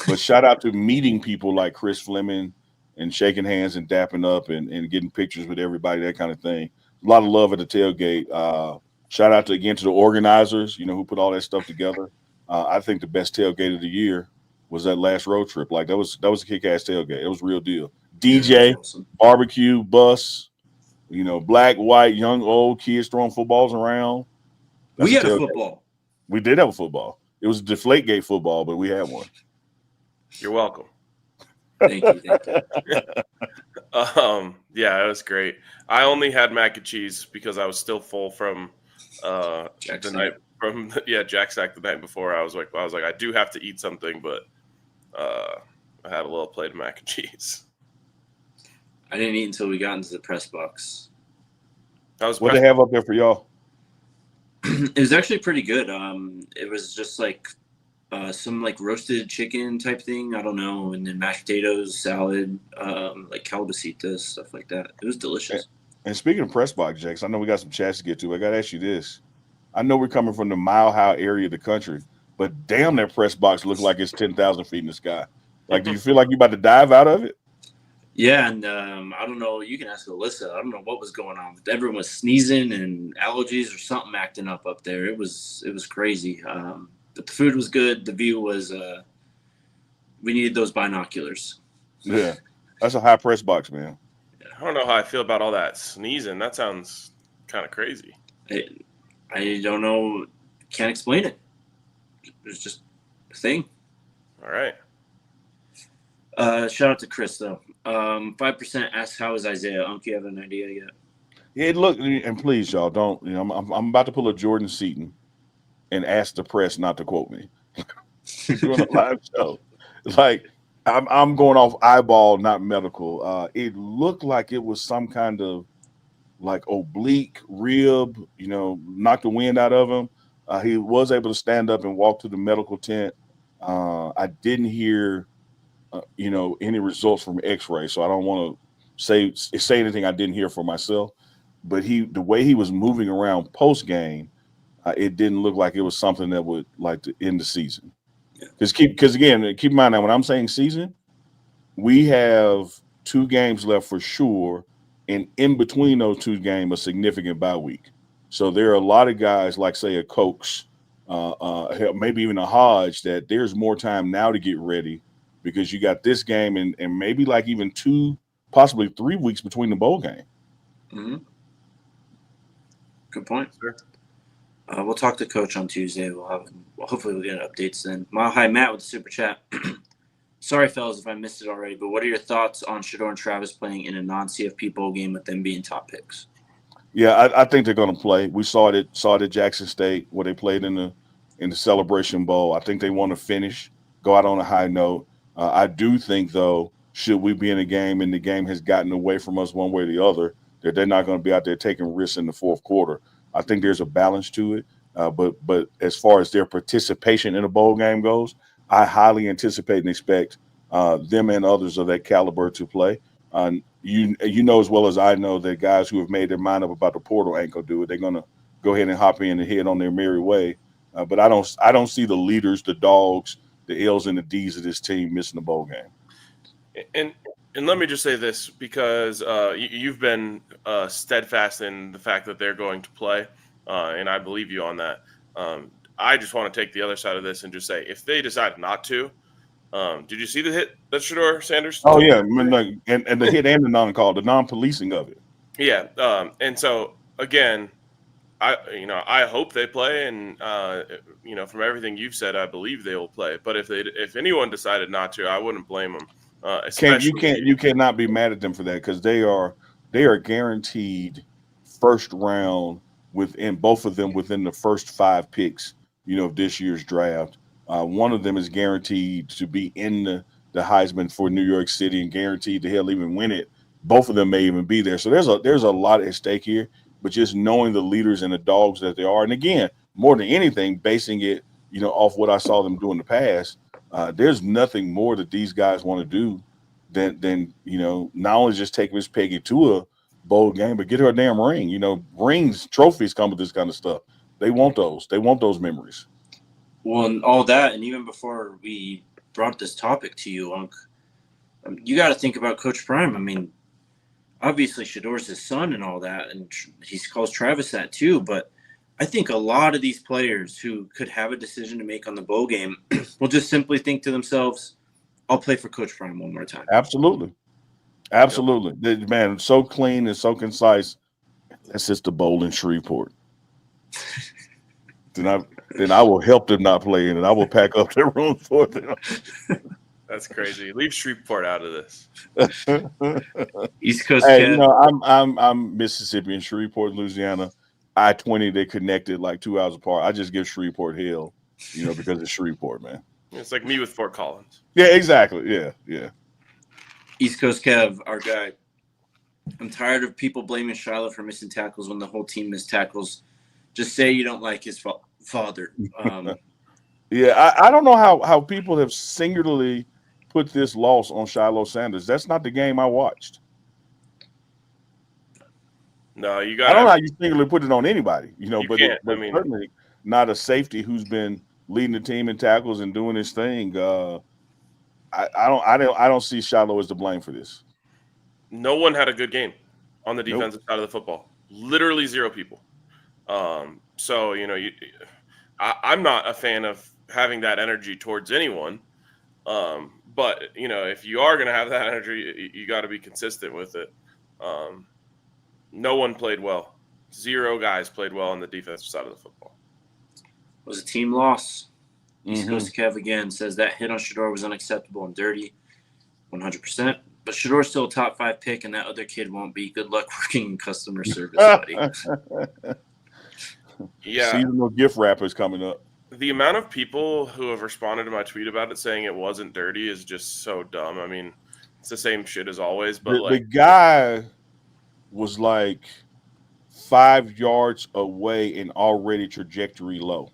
[SPEAKER 2] But shout out to meeting people like Chris Fleming and shaking hands and dapping up and getting pictures with everybody, that kind of thing. A lot of love at the tailgate. Shout out to the organizers, who put all that stuff together. I think the best tailgate of the year was that last road trip. Like, that was a kick-ass tailgate. It was a real deal. DJ, awesome. Barbecue, bus, black, white, young, old, kids throwing footballs around.
[SPEAKER 3] We had a football.
[SPEAKER 2] We did have a football. It was a Deflategate football, but we had one.
[SPEAKER 1] You're welcome.
[SPEAKER 3] Thank you.
[SPEAKER 1] Yeah, it was great. I only had mac and cheese because I was still full from Jack Stack the night before. I was like, I do have to eat something, but I had a little plate of mac and cheese.
[SPEAKER 3] I didn't eat until we got into the press box.
[SPEAKER 2] What they have up there for y'all?
[SPEAKER 3] It was actually pretty good. It was just like some like roasted chicken type thing. I don't know. And then mashed potatoes, salad, like calabacita, stuff like that. It was delicious.
[SPEAKER 2] And speaking of press box, Jakes, I know we got some chats to get to. I got to ask you this. I know we're coming from the Mile High area of the country, but damn, that press box looks like it's 10,000 feet in the sky. Like, do you feel like you're about to dive out of it?
[SPEAKER 3] Yeah, and I don't know. You can ask Alyssa. I don't know what was going on. Everyone was sneezing and allergies or something acting up there. It was crazy. But the food was good. The view was. We needed those binoculars.
[SPEAKER 2] Yeah, that's a high press box, man.
[SPEAKER 1] I don't know how I feel about all that sneezing. That sounds kind of crazy.
[SPEAKER 3] I don't know. Can't explain it. It's just a thing.
[SPEAKER 1] All right.
[SPEAKER 3] Shout out to Chris though. 5% asks how is Isaiah? You have an idea yet?
[SPEAKER 2] Yeah, look, and please, y'all don't. You know, I'm about to pull a Jordan Seaton and ask the press not to quote me. Doing a live show, like I'm going off eyeball, not medical. It looked like it was some kind of like oblique rib, you know, knocked the wind out of him. He was able to stand up and walk to the medical tent. I didn't hear, you know, any results from X-ray, so I don't want to say anything I didn't hear for myself. But the way he was moving around post game, it didn't look like it was something that would like to end the season. Because again, keep in mind that when I'm saying season, we have 2 games left for sure, and in between those 2 games, a significant bye week. So there are a lot of guys like, say, a Cokes, maybe even a Hodge, that there's more time now to get ready because you got this game and maybe like even 2, possibly 3 weeks between the bowl game.
[SPEAKER 3] Mm-hmm. Good point, sir. We'll talk to Coach on Tuesday. Hopefully we'll get updates then. Mile High Matt with the super chat. Sorry, fellas, if I missed it already, but what are your thoughts on Shedeur and Travis playing in a non-CFP bowl game with them being top picks?
[SPEAKER 2] Yeah, I think they're going to play. We saw it at Jackson State where they played in the Celebration Bowl. I think they want to finish, go out on a high note. I do think, though, should we be in a game and the game has gotten away from us one way or the other, that they're not going to be out there taking risks in the fourth quarter. I think there's a balance to it. But as far as their participation in a bowl game goes, I highly anticipate and expect them and others of that caliber to play. You know as well as I know that guys who have made their mind up about the portal ain't gonna do it. They're gonna go ahead and hop in and head on their merry way. But I don't see the leaders, the dogs, the L's and the D's of this team missing the bowl game.
[SPEAKER 1] And let me just say this, because you've been steadfast in the fact that they're going to play, and I believe you on that. I just want to take the other side of this and just say, if they decide not to, did you see the hit that Shedeur Sanders?
[SPEAKER 2] Oh yeah, and the hit and the non-call, the non-policing of it. Yeah,
[SPEAKER 1] and so again, I hope they play, and from everything you've said, I believe they will play. But if anyone decided not to, I wouldn't blame them.
[SPEAKER 2] You cannot be mad at them for that, because they are guaranteed first round within both of them within the first 5 picks, of this year's draft. One of them is guaranteed to be in the Heisman for New York City and guaranteed to hell even win it. Both of them may even be there. So there's a lot at stake here, but just knowing the leaders and the dogs that they are. And again, more than anything, basing it, off what I saw them do in the past, there's nothing more that these guys want to do than not only just take Miss Peggy to a bowl game, but get her a damn ring. Rings, trophies come with this kind of stuff. They want those. They want those memories.
[SPEAKER 3] Well, and all that, and even before we brought this topic to you, Unc, you got to think about Coach Prime. I mean, obviously Shedeur's his son and all that, and he calls Travis that too. But I think a lot of these players who could have a decision to make on the bowl game will just simply think to themselves, I'll play for Coach Prime one more time.
[SPEAKER 2] Absolutely. Man, so clean and so concise. That's just the bowl in Shreveport. Then I will help them not play in it. I will pack up their room for them.
[SPEAKER 1] That's crazy. Leave Shreveport out of this.
[SPEAKER 3] East Coast.
[SPEAKER 2] Hey, I'm Mississippi and Shreveport, Louisiana. I-20, they connected like 2 hours apart. I just give Shreveport hell, because it's Shreveport, man.
[SPEAKER 1] It's like me with Fort Collins.
[SPEAKER 2] Yeah, exactly. Yeah.
[SPEAKER 3] East Coast Kev, our guy. I'm tired of people blaming Shiloh for missing tackles when the whole team missed tackles. Just say you don't like his father.
[SPEAKER 2] Yeah, I don't know how people have singularly put this loss on Shiloh Sanders. That's not the game I watched.
[SPEAKER 1] No, you
[SPEAKER 2] I
[SPEAKER 1] got.
[SPEAKER 2] don't know how you singularly put it on anybody,
[SPEAKER 1] You
[SPEAKER 2] but
[SPEAKER 1] can't.
[SPEAKER 2] certainly not a safety who's been leading the team in tackles and doing his thing. I don't see Shiloh as to blame for this.
[SPEAKER 1] No one had a good game on the defensive side of the football. Literally 0 people. So I'm not a fan of having that energy towards anyone. But if you are going to have that energy, you got to be consistent with it. No one played well. 0 guys played well on the defensive side of the football.
[SPEAKER 3] It was a team loss. East Coast Kev again says that hit on Shedeur was unacceptable and dirty, 100%. But Shedor's still a top 5 pick, and that other kid won't be. Good luck working in customer service, buddy.
[SPEAKER 1] Yeah.
[SPEAKER 2] Seasonal gift wrappers coming up.
[SPEAKER 1] The amount of people who have responded to my tweet about it saying it wasn't dirty is just so dumb. I mean, it's the same shit as always. But
[SPEAKER 2] the guy was like 5 yards away and already trajectory low.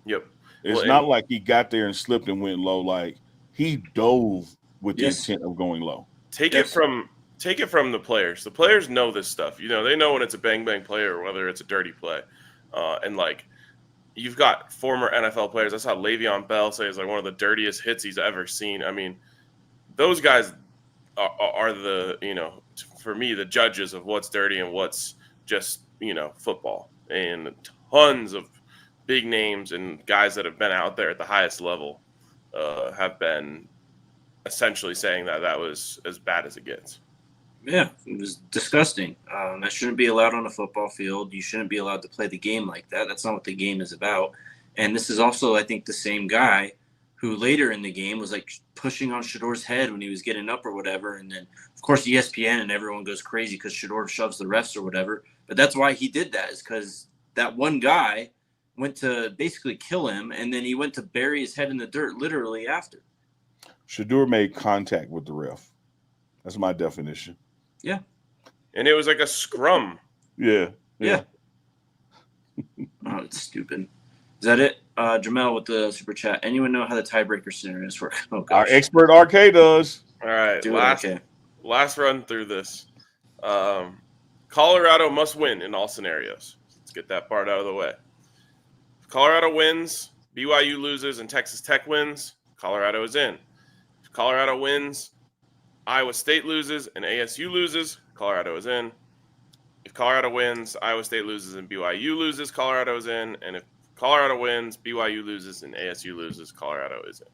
[SPEAKER 1] Yep.
[SPEAKER 2] It's not like he got there and slipped and went low. Like he dove with the intent of going low.
[SPEAKER 1] Take it from the players. The players know this stuff. They know when it's a bang bang play or whether it's a dirty play. And like you've got former NFL players. I saw Le'Veon Bell say it's like one of the dirtiest hits he's ever seen. I mean, those guys are the for me the judges of what's dirty and what's just football. And tons of big names and guys that have been out there at the highest level have been essentially saying that was as bad as it gets.
[SPEAKER 3] Yeah, it was disgusting. That shouldn't be allowed on a football field. You shouldn't be allowed to play the game like that. That's not what the game is about. And this is also, I think, the same guy who later in the game was like pushing on Shedeur's head when he was getting up or whatever. And then, of course, ESPN and everyone goes crazy because Shedeur shoves the refs or whatever. But that's why he did that, is because that one guy went to basically kill him, and then he went to bury his head in the dirt literally after.
[SPEAKER 2] Shedeur made contact with the ref. That's my definition.
[SPEAKER 3] Yeah.
[SPEAKER 1] And it was like a scrum.
[SPEAKER 2] Yeah.
[SPEAKER 3] Oh, it's stupid. Is that it? Jamel with the super chat. Anyone know how the tiebreaker scenarios work? Oh, gosh.
[SPEAKER 2] Our expert RK does.
[SPEAKER 1] All right.
[SPEAKER 3] Okay.
[SPEAKER 1] Last run through this. Colorado must win in all scenarios. Let's get that part out of the way. If Colorado wins, BYU loses, and Texas Tech wins, Colorado is in. If Colorado wins, Iowa State loses, and ASU loses, Colorado is in. If Colorado wins, Iowa State loses, and BYU loses, Colorado is in. And if Colorado wins, BYU loses, and ASU loses, Colorado is in.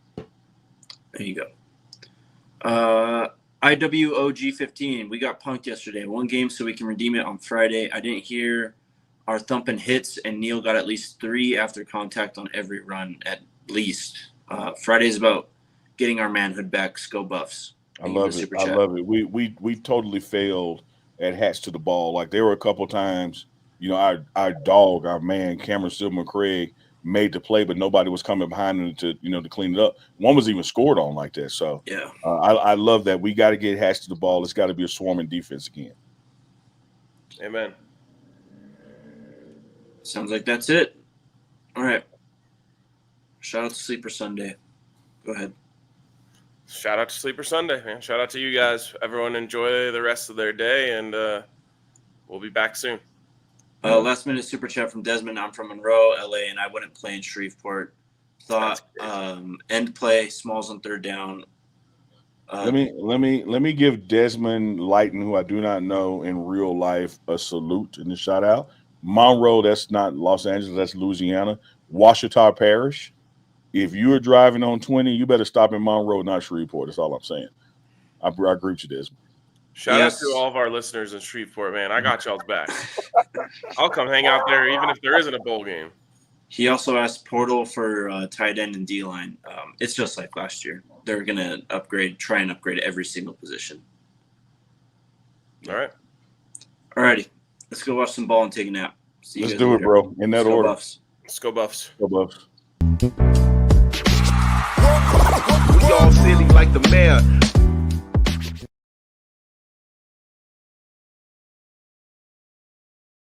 [SPEAKER 3] There you go. IWOG15. We got punked yesterday. 1 game so we can redeem it on Friday. I didn't hear our thumping hits, and Neil got at least 3 after contact on every run, at least. Friday's about getting our manhood back. Go Buffs.
[SPEAKER 2] I love it. I love it. We totally failed at hats to the ball. Like there were a couple times, our dog, our man, Cameron Silverman Craig, made the play, but nobody was coming behind him to clean it up. One was even scored on like that. So
[SPEAKER 3] yeah,
[SPEAKER 2] I love that. We got to get hats to the ball. It's got to be a swarming defense again.
[SPEAKER 1] Amen.
[SPEAKER 3] Sounds like that's it. All right. Shout out to Sleeper Sunday. Go ahead.
[SPEAKER 1] Shout out to Sleeper Sunday, man. Shout out to you guys. Everyone enjoy the rest of their day, and we'll be back soon.
[SPEAKER 3] Last minute super chat from Desmond. I'm from Monroe, LA, and I wouldn't play in Shreveport. Thought end play, Smalls on 3rd down.
[SPEAKER 2] Let me give Desmond Lighton, who I do not know in real life, a salute and a shout out. Monroe, that's not Los Angeles, that's Louisiana. Ouachita Parish. If you're driving on 20, you better stop in Monroe, not Shreveport. That's all I'm saying. I agree with you, Desmond.
[SPEAKER 1] Shout out to all of our listeners in Shreveport, man. I got y'all's back. I'll come hang out there even if there isn't a bowl game.
[SPEAKER 3] He also asked Portal for tight end and D-line. It's just like last year. They're going to try and upgrade every single position.
[SPEAKER 1] All right.
[SPEAKER 3] All righty. Let's go watch some ball and take a nap. See you
[SPEAKER 2] Let's
[SPEAKER 3] guys
[SPEAKER 2] do
[SPEAKER 3] later.
[SPEAKER 2] it, bro. In that order.
[SPEAKER 3] Buffs.
[SPEAKER 1] Let's go Buffs.
[SPEAKER 2] Go Buffs.
[SPEAKER 7] We all silly like the mayor.